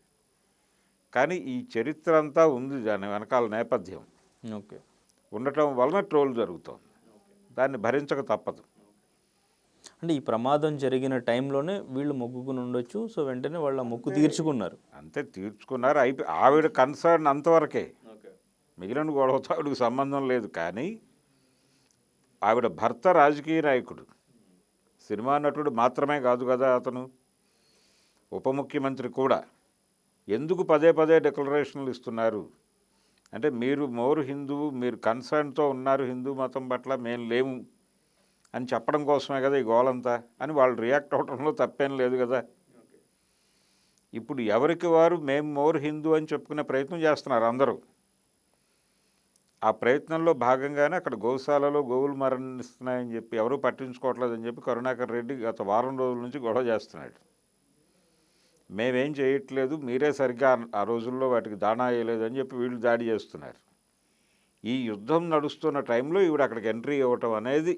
C: కానీ ఈ చరిత్ర అంతా ఉంది, దాని వెనకాల నేపథ్యం ఉండటం వలన ట్రోల్ జరుగుతోంది. దాన్ని భరించక తప్పదు.
B: అంటే ఈ ప్రమాదం జరిగిన టైంలోనే వీళ్ళు మొక్కుకుని ఉండొచ్చు. సో వెంటనే వాళ్ళ మొక్కు తీర్చుకున్నారు.
C: అంతే, తీర్చుకున్నారు. ఆవిడ కన్సర్న్ అంతవరకే. మిగిలిన గొడవతో ఆవిడకు సంబంధం లేదు. కానీ ఆవిడ భర్త రాజకీయ నాయకుడు, సినిమా నటుడు మాత్రమే కాదు కదా అతను, ఉప ముఖ్యమంత్రి కూడా. ఎందుకు పదే పదే డిక్లరేషన్లు ఇస్తున్నారు అంటే మీరు మోరు హిందువు, మీరు కన్సర్న్తో ఉన్నారు హిందూ మతం పట్ల, మేము లేము అని చెప్పడం కోసమే కదా ఈ గోలంతా అని వాళ్ళు రియాక్ట్ అవడంలో తప్పేం లేదు కదా. ఇప్పుడు ఎవరికి వారు మేము మోర్ హిందూ అని చెప్పుకునే ప్రయత్నం చేస్తున్నారు అందరూ. ఆ ప్రయత్నంలో భాగంగానే అక్కడ గోశాలలో గోవులు మరణిస్తున్నాయని చెప్పి ఎవరూ పట్టించుకోవట్లేదని చెప్పి కరుణాకర్ రెడ్డి గత వారం రోజుల నుంచి గొడవ చేస్తున్నాడు. మేమేం చేయట్లేదు, మీరే సరిగ్గా ఆ రోజుల్లో వాటికి దాణా వేయలేదని చెప్పి వీళ్ళు దాడి చేస్తున్నారు. ఈ యుద్ధం నడుస్తున్న టైంలో ఈవిడ అక్కడికి ఎంట్రీ ఇవ్వటం అనేది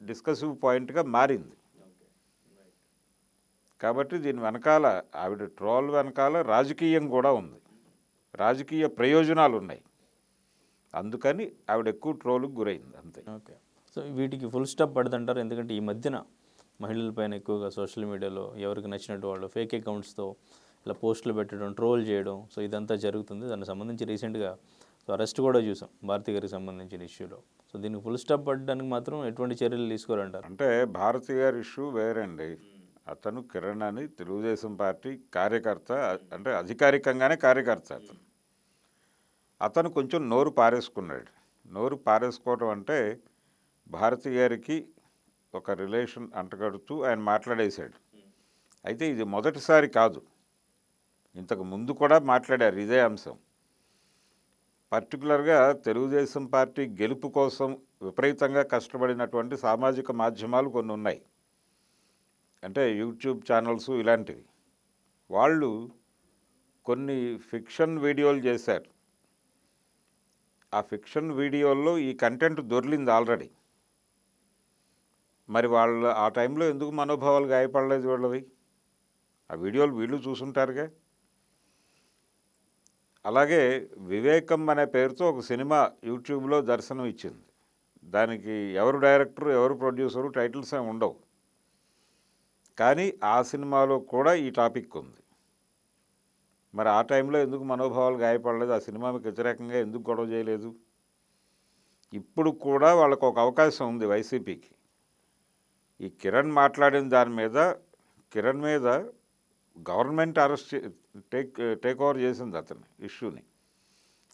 C: డిస్కసివ్ పాయింట్గా మారింది. కాబట్టి దీని వెనకాల ఆవిడ ట్రోల్ వెనకాల రాజకీయం కూడా ఉంది, రాజకీయ ప్రయోజనాలు ఉన్నాయి. అందుకని ఆవిడ ఎక్కువ ట్రోల్కి గురైంది అంతే.
B: ఓకే, సో వీటికి ఫుల్ స్టాప్ పడదంటారు. ఎందుకంటే ఈ మధ్యన మహిళలపైన ఎక్కువగా సోషల్ మీడియాలో ఎవరికి నచ్చినట్టు వాళ్ళు ఫేక్ అకౌంట్స్తో ఇలా పోస్టులు పెట్టడం, ట్రోల్ చేయడం, సో ఇదంతా జరుగుతుంది. దానికి సంబంధించి రీసెంట్గా సో అరెస్ట్ కూడా చూసాం భారతి గారికి సంబంధించిన ఇష్యూలో. సో దీనికి ఫుల్ స్టాప్ పడడానికి మాత్రం ఎటువంటి చర్యలు తీసుకోవాలంటారు?
C: అంటే భారతి గారి ఇష్యూ వేరండి. అతను కిరణ్ అని తెలుగుదేశం పార్టీ కార్యకర్త, అంటే అధికారికంగానే కార్యకర్త. అతను కొంచెం నోరు పారేసుకున్నాడు. నోరు పారేసుకోవటం అంటే భారతి గారికి ఒక రిలేషన్ అంటగడుతూ ఆయన మాట్లాడేశాడు. అయితే ఇది మొదటిసారి కాదు, ఇంతకు ముందు కూడా మాట్లాడారు ఇదే అంశం. పర్టికులర్గా తెలుగుదేశం పార్టీ గెలుపు కోసం విపరీతంగా కష్టపడినటువంటి సామాజిక మాధ్యమాలు కొన్ని ఉన్నాయి, అంటే యూట్యూబ్ ఛానల్స్ ఇలాంటివి. వాళ్ళు కొన్ని ఫిక్షన్ వీడియోలు చేశారు. ఆ ఫిక్షన్ వీడియోల్లో ఈ కంటెంట్ దొర్లింది ఆల్రెడీ. మరి వాళ్ళు ఆ టైంలో ఎందుకు మనోభావాలు గాయపడలేదు వాళ్ళవి? ఆ వీడియోలు వీళ్ళు చూసుంటారుగా. అలాగే వివేకం అనే పేరుతో ఒక సినిమా యూట్యూబ్లో దర్శనం ఇచ్చింది. దానికి ఎవరు డైరెక్టరు, ఎవరు ప్రొడ్యూసరు, టైటిల్స్ ఏమి ఉండవు. కానీ ఆ సినిమాలో కూడా ఈ టాపిక్ ఉంది. మరి ఆ టైంలో ఎందుకు మనోభావాలు గాయపడలేదు? ఆ సినిమాకి వ్యతిరేకంగా ఎందుకు గొడవ చేయలేదు? ఇప్పుడు కూడా వాళ్ళకు ఒక అవకాశం ఉంది వైసీపీకి. ఈ కిరణ్ మాట్లాడిన దాని మీద, కిరణ్ మీద గవర్నమెంట్ అరెస్ట్ టేక్ ఓవర్ చేసింది అతని ఇష్యూని.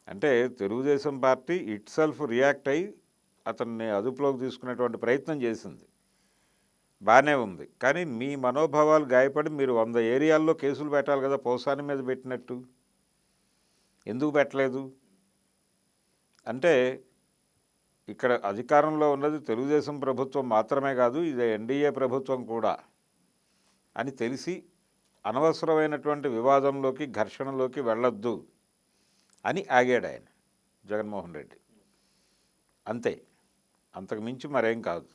C: అంటే Telugu Desam party it self react అయ్యి అతన్ని అదుపులోకి తీసుకునేటువంటి ప్రయత్నం చేసింది. బాగానే ఉంది. కానీ మీ మనోభావాలు గాయపడి మీరు 100 ఏరియాల్లో కేసులు పెట్టాలి కదా, పోసాని మీద పెట్టినట్టు ఎందుకు పెట్టలేదు? అంటే ఇక్కడ అధికారంలో ఉన్నది తెలుగుదేశం ప్రభుత్వం మాత్రమే కాదు, ఇది ఎన్డీఏ ప్రభుత్వం కూడా అని తెలిసి అనవసరమైనటువంటి వివాదంలోకి, ఘర్షణలోకి వెళ్ళొద్దు అని ఆగాడు ఆయన జగన్మోహన్ రెడ్డి. అంతే, అంతకు మించి మరేం కాదు.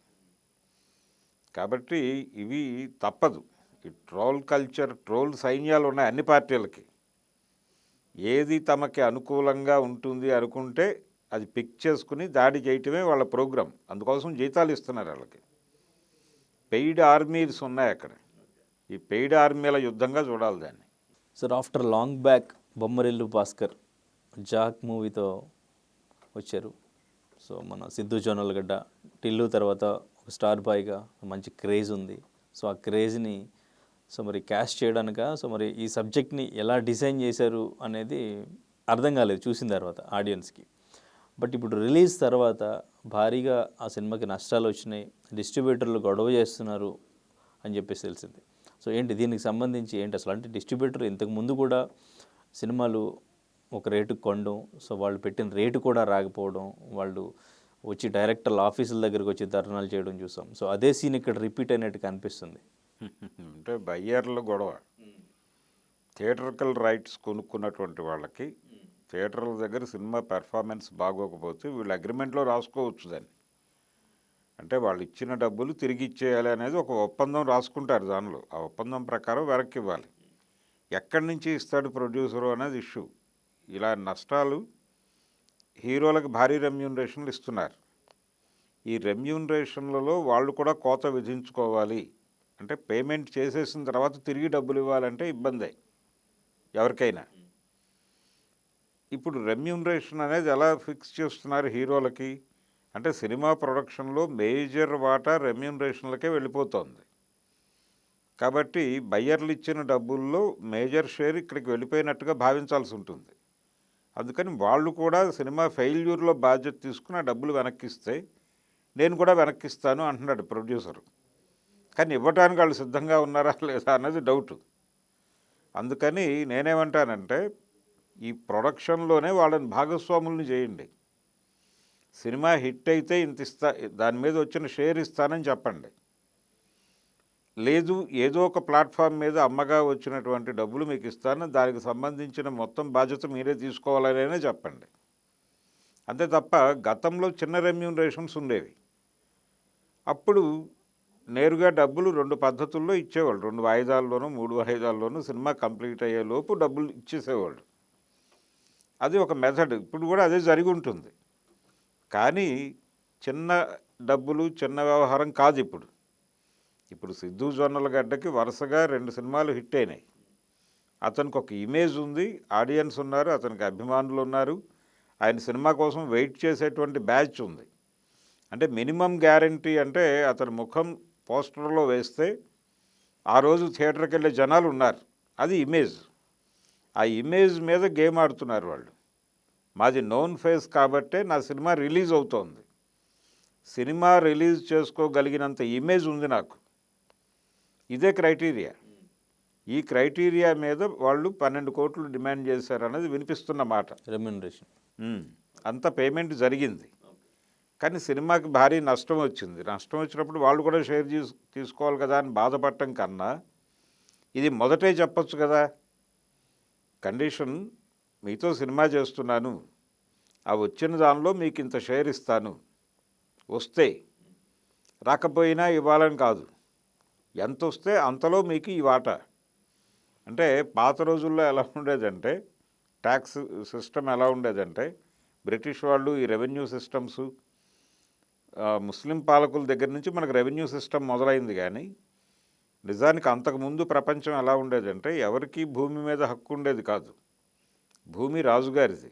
C: కాబట్టి ఇవి తప్పదు. ఈ ట్రోల్ కల్చర్, ట్రోల్ సైన్యాలు ఉన్నాయి అన్ని పార్టీలకి. ఏది తమకి అనుకూలంగా ఉంటుంది అనుకుంటే అది పిక్ చేసుకుని దాడి చేయటమే వాళ్ళ ప్రోగ్రాం. అందుకోసం జీతాలు ఇస్తున్నారు వాళ్ళకి. పెయిడ్ ఆర్మీస్ ఉన్నాయి అక్కడ. ఈ పెయిడ్ ఆర్మీల యుద్ధంగా చూడాలి దాన్ని.
B: Sir after long back Bommarillu Bhaskar Jack మూవీతో వచ్చారు. సో మన సిద్ధు జొన్నలగడ్డ టిల్లు తర్వాత ఒక స్టార్ బాయ్గా మంచి క్రేజ్ ఉంది. సో ఆ క్రేజ్ని సో మరి క్యాష్ చేయడానిక సో మరి ఈ సబ్జెక్ట్ని ఎలా డిజైన్ చేశారు అనేది అర్థం కాలేదు చూసిన తర్వాత ఆడియన్స్కి. బట్ ఇప్పుడు రిలీజ్ తర్వాత భారీగా ఆ సినిమాకి నష్టాలు వచ్చినాయి, డిస్ట్రిబ్యూటర్లు గొడవ చేస్తున్నారు అని చెప్పేసి తెలిసింది. సో ఏంటి దీనికి సంబంధించి ఏంటి అసలు? అంటే డిస్ట్రిబ్యూటర్ ఇంతకు ముందు కూడా సినిమాలు ఒక రేటుకు కొనడం, సో వాళ్ళు పెట్టిన రేటు కూడా రాకపోవడం, వాళ్ళు వచ్చి డైరెక్టర్ల ఆఫీసుల దగ్గరికి వచ్చి ధర్నాలు చేయడం చూసాం. సో అదే సీన్ ఇక్కడ రిపీట్ అయినట్టు కనిపిస్తుంది.
C: అంటే బయ్యర్ల గొడవ. థియేటర్కల్ రైట్స్ కొనుక్కున్నటువంటి వాళ్ళకి థియేటర్ల దగ్గర సినిమా పెర్ఫార్మెన్స్ బాగోకపోతే వీళ్ళు అగ్రిమెంట్లో రాసుకోవచ్చు దాన్ని. అంటే వాళ్ళు ఇచ్చిన డబ్బులు తిరిగి ఇచ్చేయాలి అనేది ఒక ఒప్పందం రాసుకుంటారు దానిలో. ఆ ఒప్పందం ప్రకారం వెనక్కి ఇవ్వాలి. ఎక్కడి నుంచి ఇస్తాడు ప్రొడ్యూసరు అనేది ఇష్యూ. ఇలా నష్టాలు హీరోలకు భారీ రెమ్యూనరేషన్లు ఇస్తున్నారు. ఈ రెమ్యూనరేషన్లలో వాళ్ళు కూడా కోత విధించుకోవాలి. అంటే పేమెంట్ చేసేసిన తర్వాత తిరిగి డబ్బులు ఇవ్వాలంటే ఇబ్బందే ఎవరికైనా. ఇప్పుడు రెమ్యూనరేషన్ అనేది ఎలా ఫిక్స్ చేస్తున్నారు హీరోలకి అంటే సినిమా ప్రొడక్షన్లో మేజర్ వాటా రెమ్యూనరేషన్లకే వెళ్ళిపోతుంది. కాబట్టి బయ్యర్లు ఇచ్చిన డబ్బుల్లో మేజర్ షేర్ ఇక్కడికి వెళ్ళిపోయినట్టుగా భావించాల్సి ఉంటుంది. అందుకని వాళ్ళు కూడా సినిమా ఫెయిల్యూర్లో బాధ్యత తీసుకుని ఆ డబ్బులు వెనక్కిస్తే నేను కూడా వెనక్కిస్తాను అంటున్నాడు ప్రొడ్యూసరు. కానీ ఇవ్వడానికి వాళ్ళు సిద్ధంగా ఉన్నారా లేదా అన్నది డౌట్. అందుకని నేనేమంటానంటే ఈ ప్రొడక్షన్లోనే వాళ్ళని భాగస్వాముల్ని చేయండి. సినిమా హిట్ అయితే ఇంత ఇస్తా, దాని మీద వచ్చిన షేర్ ఇస్తానని చెప్పండి. లేదు ఏదో ఒక ప్లాట్ఫామ్ మీద అమ్మగా వచ్చినటువంటి డబ్బులు మీకు ఇస్తాను, దానికి సంబంధించిన మొత్తం బాధ్యత మీరే తీసుకోవాలనే చెప్పండి. అంతే తప్ప గతంలో చిన్న రెమ్యూనరేషన్స్ ఉండేవి. అప్పుడు నేరుగా డబ్బులు 2 పద్ధతుల్లో ఇచ్చేవాళ్ళు. 2 వాయిదాల్లోనూ 3 వాయిదాల్లోనూ సినిమా కంప్లీట్ అయ్యేలోపు డబ్బులు ఇచ్చేసేవాళ్ళు. అది ఒక మెథడ్. ఇప్పుడు కూడా అదే జరిగి ఉంటుంది. కానీ చిన్న డబ్బులు చిన్న వ్యవహారం కాదు ఇప్పుడు. ఇప్పుడు సిద్ధు జొన్నలగడ్డకి వరుసగా 2 సినిమాలు హిట్ అయినాయి. అతనికి ఒక ఇమేజ్ ఉంది, ఆడియన్స్ ఉన్నారు, అతనికి అభిమానులు ఉన్నారు, ఆయన సినిమా కోసం వెయిట్ చేసేటువంటి బ్యాచ్ ఉంది. అంటే మినిమం గ్యారంటీ అంటే అతని ముఖం పోస్టర్లో వేస్తే ఆ రోజు థియేటర్కి వెళ్ళే జనాలు ఉన్నారు. అది ఇమేజ్. ఆ ఇమేజ్ మీద గేమ్ ఆడుతున్నారు వాళ్ళు. మాది నోన్ ఫేస్ కాబట్టే నా సినిమా రిలీజ్ అవుతోంది. సినిమా రిలీజ్ చేసుకోగలిగినంత ఇమేజ్ ఉంది నాకు. ఇదే క్రైటీరియా. ఈ క్రైటీరియా మీద వాళ్ళు 12 కోట్లు డిమాండ్ చేశారన్నది వినిపిస్తున్న మాట.
B: రెమ్యూనరేషన్
C: అంత పేమెంట్ జరిగింది. కానీ సినిమాకి భారీ నష్టం వచ్చింది. నష్టం వచ్చినప్పుడు వాళ్ళు కూడా షేర్ తీసుకోవాలి కదా అని బాధపడటం కన్నా ఇది మొదటే చెప్పచ్చు కదా. కండిషన్, మీతో సినిమా చేస్తున్నాను, ఆ వచ్చిన దానిలో మీకు ఇంత షేర్ ఇస్తాను, వస్తే రాకపోయినా ఇవ్వాలని కాదు, ఎంత వస్తే అంతలో మీకు ఈ వాటా. అంటే పాత రోజుల్లో ఎలా ఉండేదంటే ట్యాక్స్ సిస్టమ్ ఎలా ఉండేదంటే బ్రిటిష్ వాళ్ళు ఈ రెవెన్యూ సిస్టమ్స్ ముస్లిం పాలకుల దగ్గర నుంచి మనకు రెవెన్యూ సిస్టమ్ మొదలైంది. కానీ నిజానికి అంతకుముందు ప్రపంచం ఎలా ఉండేదంటే ఎవరికి భూమి మీద హక్కు ఉండేది కాదు. భూమి రాజుగారిది.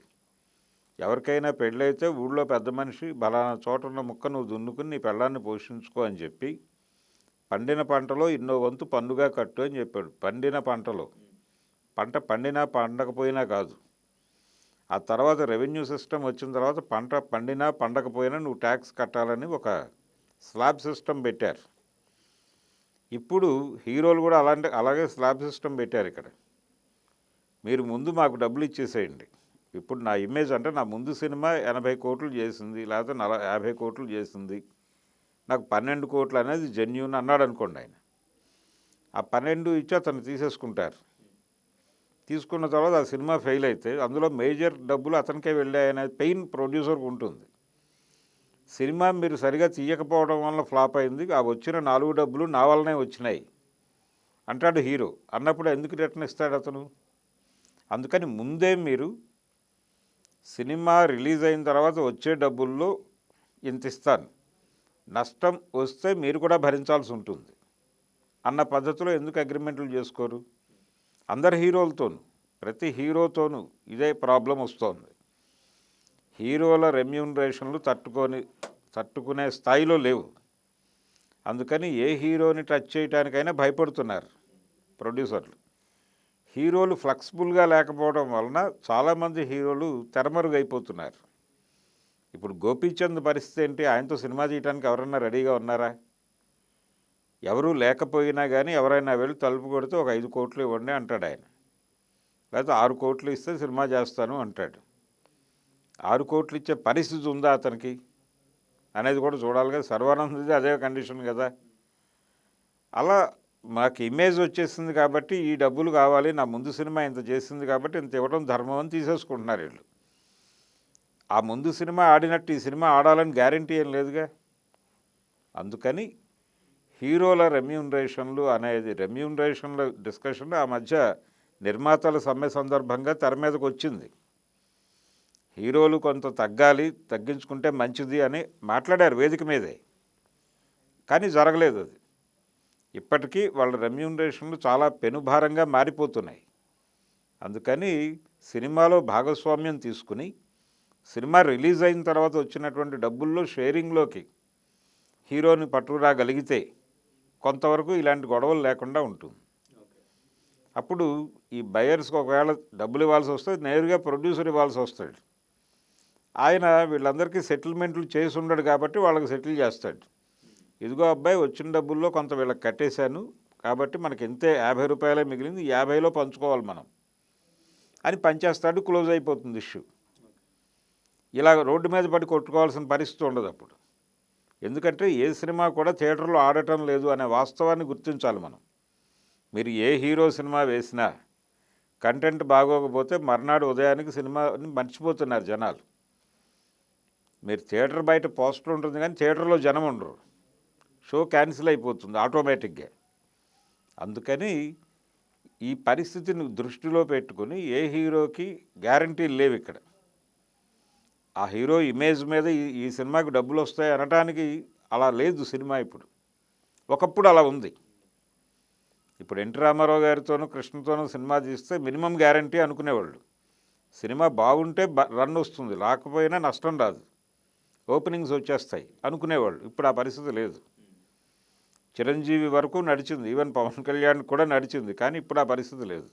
C: ఎవరికైనా పెళ్ళైతే ఊళ్ళో పెద్ద మనిషి బలానా చోట ఉన్న ముక్క నువ్వు దున్నుకుని నీ పెళ్ళాన్ని పోషించుకో అని చెప్పి పండిన పంటలో ఇన్నో వంతు పన్నుగా కట్టు అని చెప్పాడు. పండిన పంటలో, పంట పండినా పండకపోయినా కాదు. ఆ తర్వాత రెవెన్యూ సిస్టమ్ వచ్చిన తర్వాత పంట పండినా పండకపోయినా నువ్వు ట్యాక్స్ కట్టాలని ఒక స్లాబ్ సిస్టమ్ పెట్టారు. ఇప్పుడు హీరోలు కూడా అలాగే స్లాబ్ సిస్టమ్ పెట్టారు. ఇక్కడ మీరు ముందు మాకు డబ్బులు ఇచ్చేసేయండి. ఇప్పుడు నా ఇమేజ్ అంటే నా ముందు సినిమా 80 కోట్లు చేసింది, లేకపోతే 50 కోట్లు చేసింది, నాకు 12 కోట్లు అనేది జెన్యూన్ అన్నాడు అనుకోండి. ఆయన ఆ 12 ఇచ్చి అతను తీసేసుకుంటారు. తీసుకున్న తర్వాత ఆ సినిమా ఫెయిల్ అయితే అందులో మేజర్ డబ్బులు అతనికే వెళ్ళాయనే పెయిన్ ప్రొడ్యూసర్కి ఉంటుంది. సినిమా మీరు సరిగా తీయకపోవడం వల్ల ఫ్లాప్ అయింది, ఆ వచ్చిన 4 డబ్బులు నా వల్లనే వచ్చినాయి అంటాడు హీరో. అన్నప్పుడు ఎందుకు రిటర్న్ ఇస్తాడు అతను? అందుకని ముందే మీరు సినిమా రిలీజ్ అయిన తర్వాత వచ్చే డబ్బుల్లో ఇంత ఇస్తాను, నష్టం వస్తే మీరు కూడా భరించాల్సి ఉంటుంది అన్న పద్ధతిలో ఎందుకు అగ్రిమెంట్లు చేసుకోరు? అందరు హీరోలతోనూ, ప్రతి హీరోతోనూ ఇదే ప్రాబ్లం వస్తోంది. హీరోల రెమ్యూనరేషన్లు తట్టుకునే స్థాయిలో లేవు. అందుకని ఏ హీరోని టచ్ చేయడానికైనా భయపడుతున్నారు ప్రొడ్యూసర్లు. హీరోలు ఫ్లెక్సిబుల్గా లేకపోవడం వలన చాలామంది హీరోలు తెరమరుగైపోతున్నారు. ఇప్పుడు గోపీచంద్ పరిస్థితి ఏంటి? ఆయనతో సినిమా చేయడానికి ఎవరన్నా రెడీగా ఉన్నారా? ఎవరూ లేకపోయినా కానీ ఎవరైనా వెళ్ళి తలుపు కొడితే ఒక 5 కోట్లు ఇవ్వండి అంటాడు ఆయన, లేకపోతే 6 కోట్లు ఇస్తే సినిమా చేస్తాను అంటాడు. 6 కోట్లు ఇచ్చే పరిస్థితి ఉందా అతనికి అనేది కూడా చూడాలి కదా. సర్వానందది అదే కండిషన్ కదా. అలా మాకు ఇమేజ్ వచ్చేసింది కాబట్టి ఈ డబ్బులు కావాలి, నా ముందు సినిమా ఇంత చేసింది కాబట్టి ఇంత ఇవ్వడం ధర్మం అని తీసేసుకుంటున్నారు వీళ్ళు. ఆ ముందు సినిమా ఆడినట్టు ఈ సినిమా ఆడాలని గ్యారంటీ ఏం లేదుగా. అందుకని హీరోల రెమ్యూనరేషన్ల డిస్కషన్ ఆ మధ్య నిర్మాతల సమ్మె సందర్భంగా తెర మీదకి వచ్చింది. హీరోలు కొంత తగ్గించుకుంటే మంచిది అని మాట్లాడారు వేదిక మీదే, కానీ జరగలేదు అది. ఇప్పటికీ వాళ్ళ రెమ్యూనరేషన్లు చాలా పెనుభారంగా మారిపోతున్నాయి. అందుకని సినిమాలో భాగస్వామ్యం తీసుకుని సినిమా రిలీజ్ అయిన తర్వాత వచ్చినటువంటి డబ్బుల్లో షేరింగ్లోకి హీరోని పట్టుకురాగలిగితే కొంతవరకు ఇలాంటి గొడవలు లేకుండా ఉంటుంది. అప్పుడు ఈ బయర్స్కి ఒకవేళ డబ్బులు ఇవ్వాల్సి వస్తే నేరుగా ప్రొడ్యూసర్ ఇవ్వాల్సి వస్తాడు. ఆయన వీళ్ళందరికీ సెటిల్మెంట్లు చేసి ఉండడు కాబట్టి వాళ్ళకి సెటిల్ చేస్తాడు. ఇదిగో అబ్బాయి, వచ్చిన డబ్బుల్లో కొంత వీళ్ళకి కట్టేశాను కాబట్టి మనకి ఇంతే 50 రూపాయలే మిగిలింది, 50లో పంచుకోవాలి మనం అని పనిచేస్తాడు. క్లోజ్ అయిపోతుంది ఇష్యూ. ఇలా రోడ్డు మీద పడి కొట్టుకోవాల్సిన పరిస్థితి ఉండదు అప్పుడు. ఎందుకంటే ఏ సినిమా కూడా థియేటర్లో ఆడటం లేదు అనే వాస్తవాన్ని గుర్తించాలి మనం. మీరు ఏ హీరో సినిమా వేసినా కంటెంట్ బాగోకపోతే మర్నాడు ఉదయానికి సినిమాని మర్చిపోతున్నారు జనాలు. మీరు థియేటర్ బయట పోస్టర్ ఉంటుంది కానీ థియేటర్లో జనం ఉండరు, షో క్యాన్సిల్ అయిపోతుంది ఆటోమేటిక్గా. అందుకని ఈ పరిస్థితిని దృష్టిలో పెట్టుకుని ఏ హీరోకి గ్యారంటీలు లేవు ఇక్కడ. ఆ హీరో ఇమేజ్ మీద ఈ సినిమాకి డబ్బులు వస్తాయి అనటానికి అలా లేదు సినిమా ఇప్పుడు. ఒకప్పుడు అలా ఉంది. ఇప్పుడు ఎన్టీ రామారావు గారితోనూ కృష్ణతోనూ సినిమా తీస్తే మినిమం గ్యారంటీ అనుకునేవాళ్ళు. సినిమా బాగుంటే రన్ వస్తుంది, రాకపోయినా నష్టం రాదు, ఓపెనింగ్స్ వచ్చేస్తాయి అనుకునేవాళ్ళు. ఇప్పుడు ఆ పరిస్థితి లేదు. చిరంజీవి వరకు నడిచింది, ఈవెన్ పవన్ కళ్యాణ్ కూడా నడిచింది, కానీ ఇప్పుడు ఆ పరిస్థితి లేదు.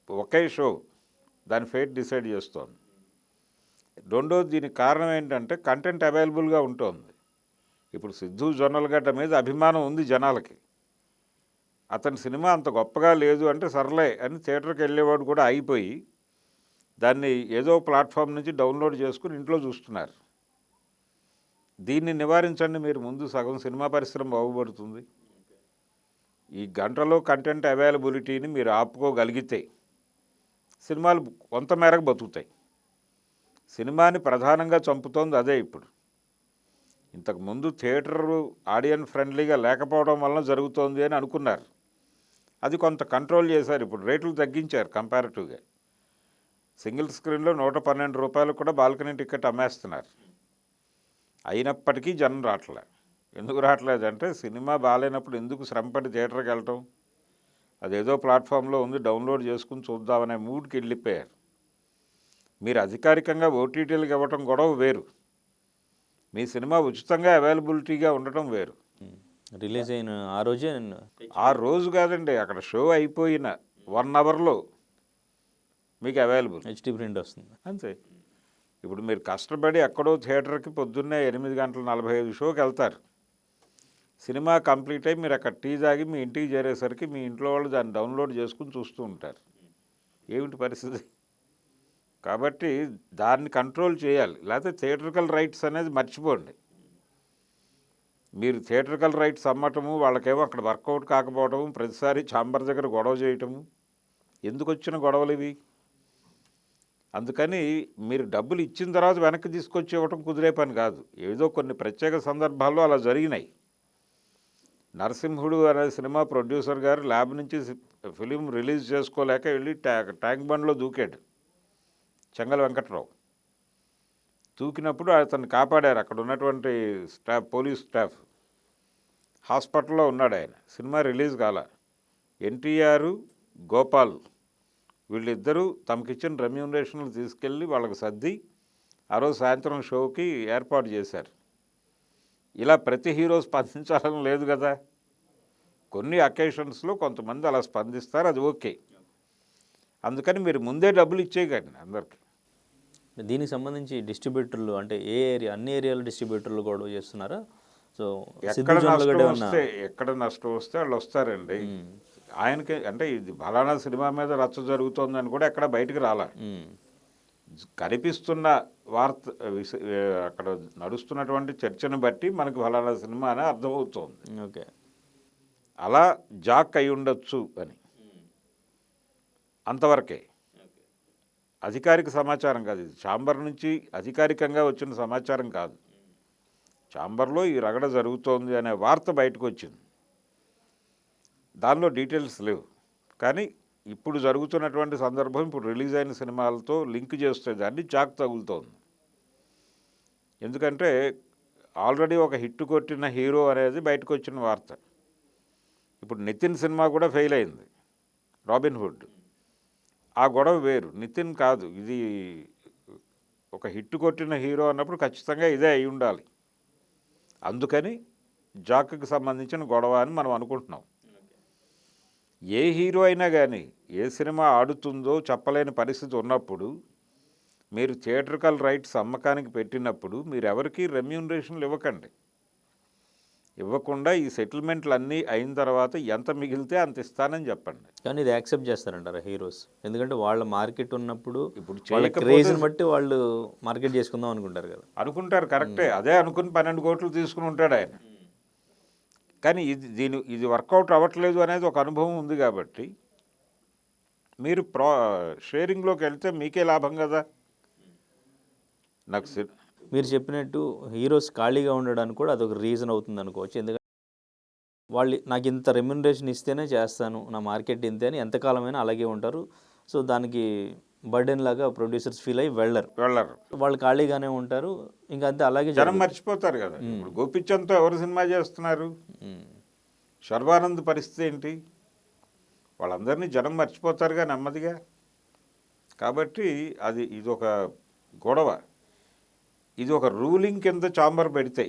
C: ఒకే షో దాని ఫేట్ డిసైడ్ చేస్తోంది. రెండోది, దీనికి కారణం ఏంటంటే కంటెంట్ అవైలబుల్గా ఉంటుంది. ఇప్పుడు సిద్ధు జొన్నలగడ్డ మీద అభిమానం ఉంది జనాలకి. అతని సినిమా అంత గొప్పగా లేదు అంటే సర్లే అని థియేటర్కి వెళ్ళేవాడు కూడా అయిపోయి దాన్ని ఏదో ప్లాట్ఫామ్ నుంచి డౌన్లోడ్ చేసుకుని ఇంట్లో చూస్తున్నారు. దీన్ని నివారించండి మీరు ముందు, సగం సినిమా పరిశ్రమ బాగుపడుతుంది. ఈ గంటలో కంటెంట్ అవైలబిలిటీని మీరు ఆపుకోగలిగితే సినిమాలు కొంతమేరకు బతుకుతాయి. సినిమాని ప్రధానంగా చంపుతోంది అదే ఇప్పుడు. ఇంతకుముందు థియేటరు ఆడియన్స్ ఫ్రెండ్లీగా లేకపోవడం వలన జరుగుతోంది అని అనుకున్నారు. అది కొంత కంట్రోల్ చేశారు. ఇప్పుడు రేట్లు తగ్గించారు కంపారిటివ్గా. సింగిల్ స్క్రీన్లో 112 రూపాయలు కూడా బాల్కనీ టికెట్ అమ్మేస్తున్నారు. అయినప్పటికీ జనం రావట్లే. ఎందుకు రావట్లేదంటే సినిమా బాగాలేనప్పుడు ఎందుకు శ్రమపడి థియేటర్కి వెళ్ళటం, అదేదో ప్లాట్ఫామ్లో ఉంది డౌన్లోడ్ చేసుకుని చూద్దామనే మూడ్కి వెళ్ళిపోయారు. మీరు అధికారికంగా ఓటీటీలకు ఇవ్వటం గొడవ వేరు, మీ సినిమా ఉచితంగా అవైలబిలిటీగా ఉండటం వేరు.
B: రిలీజ్ అయిన ఆ
C: రోజు కాదండి, అక్కడ షో అయిపోయిన 1 అవర్లో మీకు అవైలబుల్
B: హెచ్డీ ప్రింట్ వస్తుంది
C: అంతే. ఇప్పుడు మీరు కష్టపడి ఎక్కడో థియేటర్కి పొద్దున్నే 8:45 షోకి వెళ్తారు. సినిమా కంప్లీట్ అయ్యి మీరు అక్కడ టీ తాగి మీ ఇంటికి చేరేసరికి మీ ఇంట్లో వాళ్ళు దాన్ని డౌన్లోడ్ చేసుకుని చూస్తూ ఉంటారు. ఏమిటి పరిస్థితి? కాబట్టి దాన్ని కంట్రోల్ చేయాలి. లేకపోతే థియేటర్కల్ రైట్స్ అనేది మర్చిపోండి. మీరు థియేటర్కల్ రైట్స్ అమ్మటము, వాళ్ళకేమో అక్కడ వర్కౌట్ కాకపోవటము, ప్రతిసారి ఛాంబర్ దగ్గర గొడవ చేయటము, ఎందుకు వచ్చిన గొడవలు ఇవి? అందుకని మీరు డబ్బులు ఇచ్చిన తర్వాత వెనక్కి తీసుకొచ్చి ఇవ్వటం కుదిరే పని కాదు. ఏదో కొన్ని ప్రత్యేక సందర్భాల్లో అలా జరిగినాయి. నరసింహుడు అనే సినిమా ప్రొడ్యూసర్ గారు ల్యాబ్ నుంచి ఫిలిం రిలీజ్ చేసుకోలేక వెళ్ళి ట్యాంక్ బండ్లో దూకాడు చెంగల్ వెంకట్రావు. దూకినప్పుడు అతన్ని కాపాడారు అక్కడ ఉన్నటువంటి స్టాఫ్, పోలీస్ స్టాఫ్. హాస్పిటల్లో ఉన్నాడు ఆయన. సినిమా రిలీజ్ కాల. ఎన్టీఆర్, గోపాల్ వీళ్ళిద్దరూ తమకిచ్చిన రెమ్యూనరేషన్లు తీసుకెళ్ళి వాళ్ళకి సర్ది ఆ రోజు సాయంత్రం షోకి ఏర్పాటు చేశారు. ఇలా ప్రతి హీరో స్పందించాలని లేదు కదా. కొన్ని అకేషన్స్లో కొంతమంది అలా స్పందిస్తారు, అది ఓకే. అందుకని మీరు ముందే డబ్బులు ఇచ్చేయకండి అందరికి.
B: దీనికి సంబంధించి డిస్ట్రిబ్యూటర్లు అంటే ఏ ఏరియా, అన్ని ఏరియాలో డిస్ట్రిబ్యూటర్లు గొడవ చేస్తున్నారా? సో
C: ఎక్కడ నష్టం వస్తే వాళ్ళు వస్తారండి. ఆయనకి అంటే ఇది ఫలానా సినిమా మీద రచ్చ జరుగుతోందని కూడా ఎక్కడ బయటకు రాలా. కనిపిస్తున్న వార్త అక్కడ నడుస్తున్నటువంటి చర్చను బట్టి మనకు ఫలానా సినిమా అని అర్థమవుతోంది.
B: ఓకే,
C: అలా జాక్ అయి ఉండొచ్చు అని, అంతవరకే. అధికారిక సమాచారం కాదు ఇది. ఛాంబర్ నుంచి అధికారికంగా వచ్చిన సమాచారం కాదు. ఛాంబర్లో ఈ రగడ జరుగుతోంది అనే వార్త బయటకు వచ్చింది. దానిలో డీటెయిల్స్ లేవు. కానీ ఇప్పుడు జరుగుతున్నటువంటి సందర్భం, ఇప్పుడు రిలీజ్ అయిన సినిమాలతో లింక్ చేస్తే దాన్ని జాక్ తగులుతోంది. ఎందుకంటే ఆల్రెడీ ఒక హిట్ కొట్టిన హీరో అనేది బయటకు వచ్చిన వార్త. ఇప్పుడు నితిన్ సినిమా కూడా ఫెయిల్ అయింది, రాబిన్ హుడ్. ఆ గొడవ వేరు, నితిన్ కాదు. ఇది ఒక హిట్ కొట్టిన హీరో అన్నప్పుడు ఖచ్చితంగా ఇదే అయి ఉండాలి. అందుకని జాక్కి సంబంధించిన గొడవ అని మనం అనుకుంటున్నాం. ఏ హీరో అయినా కానీ ఏ సినిమా ఆడుతుందో చెప్పలేని పరిస్థితి ఉన్నప్పుడు, మీరు థియేట్రికల్ రైట్స్ అమ్మకానికి పెట్టినప్పుడు మీరు ఎవరికి రెమ్యూనరేషన్లు ఇవ్వకండి. ఇవ్వకుండా ఈ సెటిల్మెంట్లు అన్నీ అయిన తర్వాత ఎంత మిగిలితే అంత ఇస్తానని చెప్పండి.
B: కానీ ఇది యాక్సెప్ట్ చేస్తారంటారా హీరోస్? ఎందుకంటే వాళ్ళ మార్కెట్ ఉన్నప్పుడు
C: ఇప్పుడు
B: క్రేజ్ని బట్టి వాళ్ళు మార్కెట్ చేసుకుందాం అనుకుంటారు కదా.
C: అనుకుంటారు, కరెక్టే. అదే అనుకుని 12 కోట్లు తీసుకుని ఉంటాడు ఆయన. కానీ ఇది వర్కౌట్ అవ్వట్లేదు అనేది ఒక అనుభవం ఉంది కాబట్టి మీరు షేరింగ్లోకి వెళ్తే మీకే లాభం కదా. నాకు
B: మీరు చెప్పినట్టు హీరోస్ ఖాళీగా ఉండడానికి కూడా అదొక రీజన్ అవుతుంది అనుకోవచ్చు. ఎందుకంటే వాళ్ళు నాకు ఇంత రెమ్యునరేషన్ ఇస్తేనే చేస్తాను, నా మార్కెట్ ఇంతే అని ఎంతకాలమైనా అలాగే ఉంటారు. సో దానికి బర్డెన్ లాగా ప్రొడ్యూసర్స్ ఫీల్ అయ్యి వెళ్ళరు. వాళ్ళు ఖాళీగానే ఉంటారు. ఇంకా అంతే, అలాగే
C: జనం మర్చిపోతారు కదా. ఇప్పుడు గోపిచంద్తో ఎవరు సినిమా చేస్తున్నారు? శర్వానంద్ పరిస్థితి ఏంటి? వాళ్ళందరినీ జనం మర్చిపోతారుగా నెమ్మదిగా. కాబట్టి ఇది ఒక గొడవ. ఇది ఒక రూలింగ్ కింద ఛాంబర్ పెడితే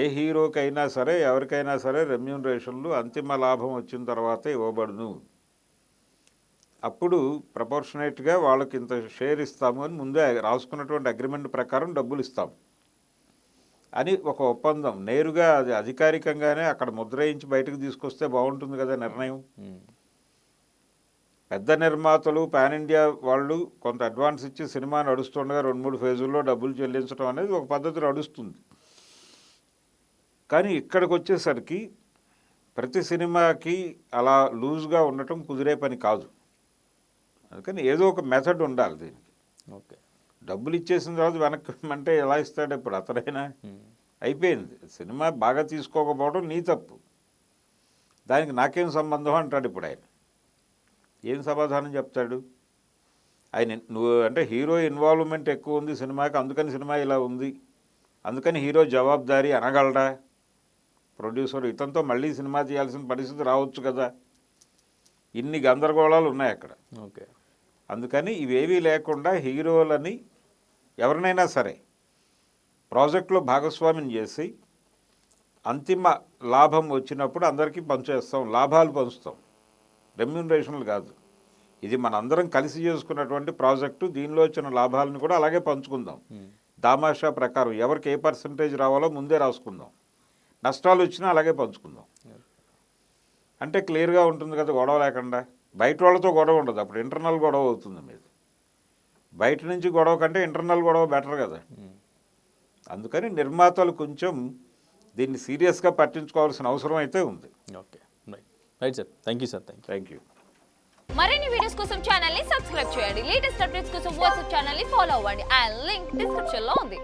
C: ఏ హీరోకైనా సరే ఎవరికైనా సరే రెమ్యూనరేషన్లు అంతిమ లాభం వచ్చిన తర్వాత ఇవ్వబడును. అప్పుడు ప్రపోర్షనేట్గా వాళ్ళకి ఇంత షేర్ ఇస్తాము అని ముందే రాసుకున్నటువంటి అగ్రిమెంట్ ప్రకారం డబ్బులు ఇస్తాం అని ఒక ఒప్పందం. నేరుగా అది అధికారికంగానే అక్కడ ముద్రయించి బయటకు తీసుకొస్తే బాగుంటుంది కదా నిర్ణయం. పెద్ద నిర్మాతలు పాన్ ఇండియా వాళ్ళు కొంత అడ్వాన్స్ ఇచ్చి సినిమా నడుస్తుండగా 2-3 ఫేజుల్లో డబ్బులు చెల్లించడం అనేది ఒక పద్ధతి నడుస్తుంది. కానీ ఇక్కడికి వచ్చేసరికి ప్రతి సినిమాకి అలా లూజ్గా ఉండటం కుదిరే పని కాదు. అందుకని ఏదో ఒక మెథడ్ ఉండాలి దీనికి.
B: ఓకే,
C: డబ్బులు ఇచ్చేసిన తర్వాత వెనక్కి అంటే ఎలా ఇస్తాడు? ఇప్పుడు అతనైనా అయిపోయింది. సినిమా బాగా తీసుకోకపోవడం నీ తప్పు, దానికి నాకేం సంబంధం అంటాడు ఇప్పుడు ఆయన. ఏం సమాధానం చెప్తాడు ఆయన? నువ్వు అంటే హీరో ఇన్వాల్వ్మెంట్ ఎక్కువ ఉంది సినిమాకి, అందుకని సినిమా ఇలా ఉంది, అందుకని హీరో జవాబుదారీ అనగలడా? ప్రొడ్యూసర్ ఇతనితో మళ్ళీ సినిమా చేయాల్సిన పరిస్థితి రావచ్చు కదా. ఇన్ని గందరగోళాలు ఉన్నాయి అక్కడ.
B: ఓకే,
C: అందుకని ఇవేవీ లేకుండా హీరోలని ఎవరినైనా సరే ప్రాజెక్టులో భాగస్వామ్యం చేసి అంతిమ లాభం వచ్చినప్పుడు అందరికీ పంచేస్తాం, లాభాలు పంచుతాం, రెమ్యూనరేషన్లు కాదు. ఇది మనందరం కలిసి చేసుకున్నటువంటి ప్రాజెక్టు. దీనిలో వచ్చిన లాభాలను కూడా అలాగే పంచుకుందాం. దామాషా ప్రకారం ఎవరికి ఏ పర్సంటేజ్ రావాలో ముందే రాసుకుందాం. నష్టాలు వచ్చినా అలాగే పంచుకుందాం. అంటే క్లియర్గా ఉంటుంది కదా, గొడవ లేకుండా. బయట వాళ్ళతో గొడవ ఉండదు, అప్పుడు ఇంటర్నల్ గొడవ అవుతుంది మీది. బయట నుంచి గొడవ కంటే ఇంటర్నల్ గొడవ బెటర్ కదా. అందుకని నిర్మాతలు కొంచెం దీన్ని సీరియస్గా పట్టించుకోవాల్సిన అవసరం అయితే ఉంది.
B: Okay, right sir. Thank you sir.
C: Thank you.
D: మరిన్ని వీడియోస్ కోసం ఛానల్ ని సబ్స్క్రైబ్ చేయండి. లేటెస్ట్ అప్డేట్స్ కోసం వాట్సాప్ ఛానల్ ని ఫాలో అవ్వండి. ఆ లింక్ డిస్క్రిప్షన్ లో ఉంది.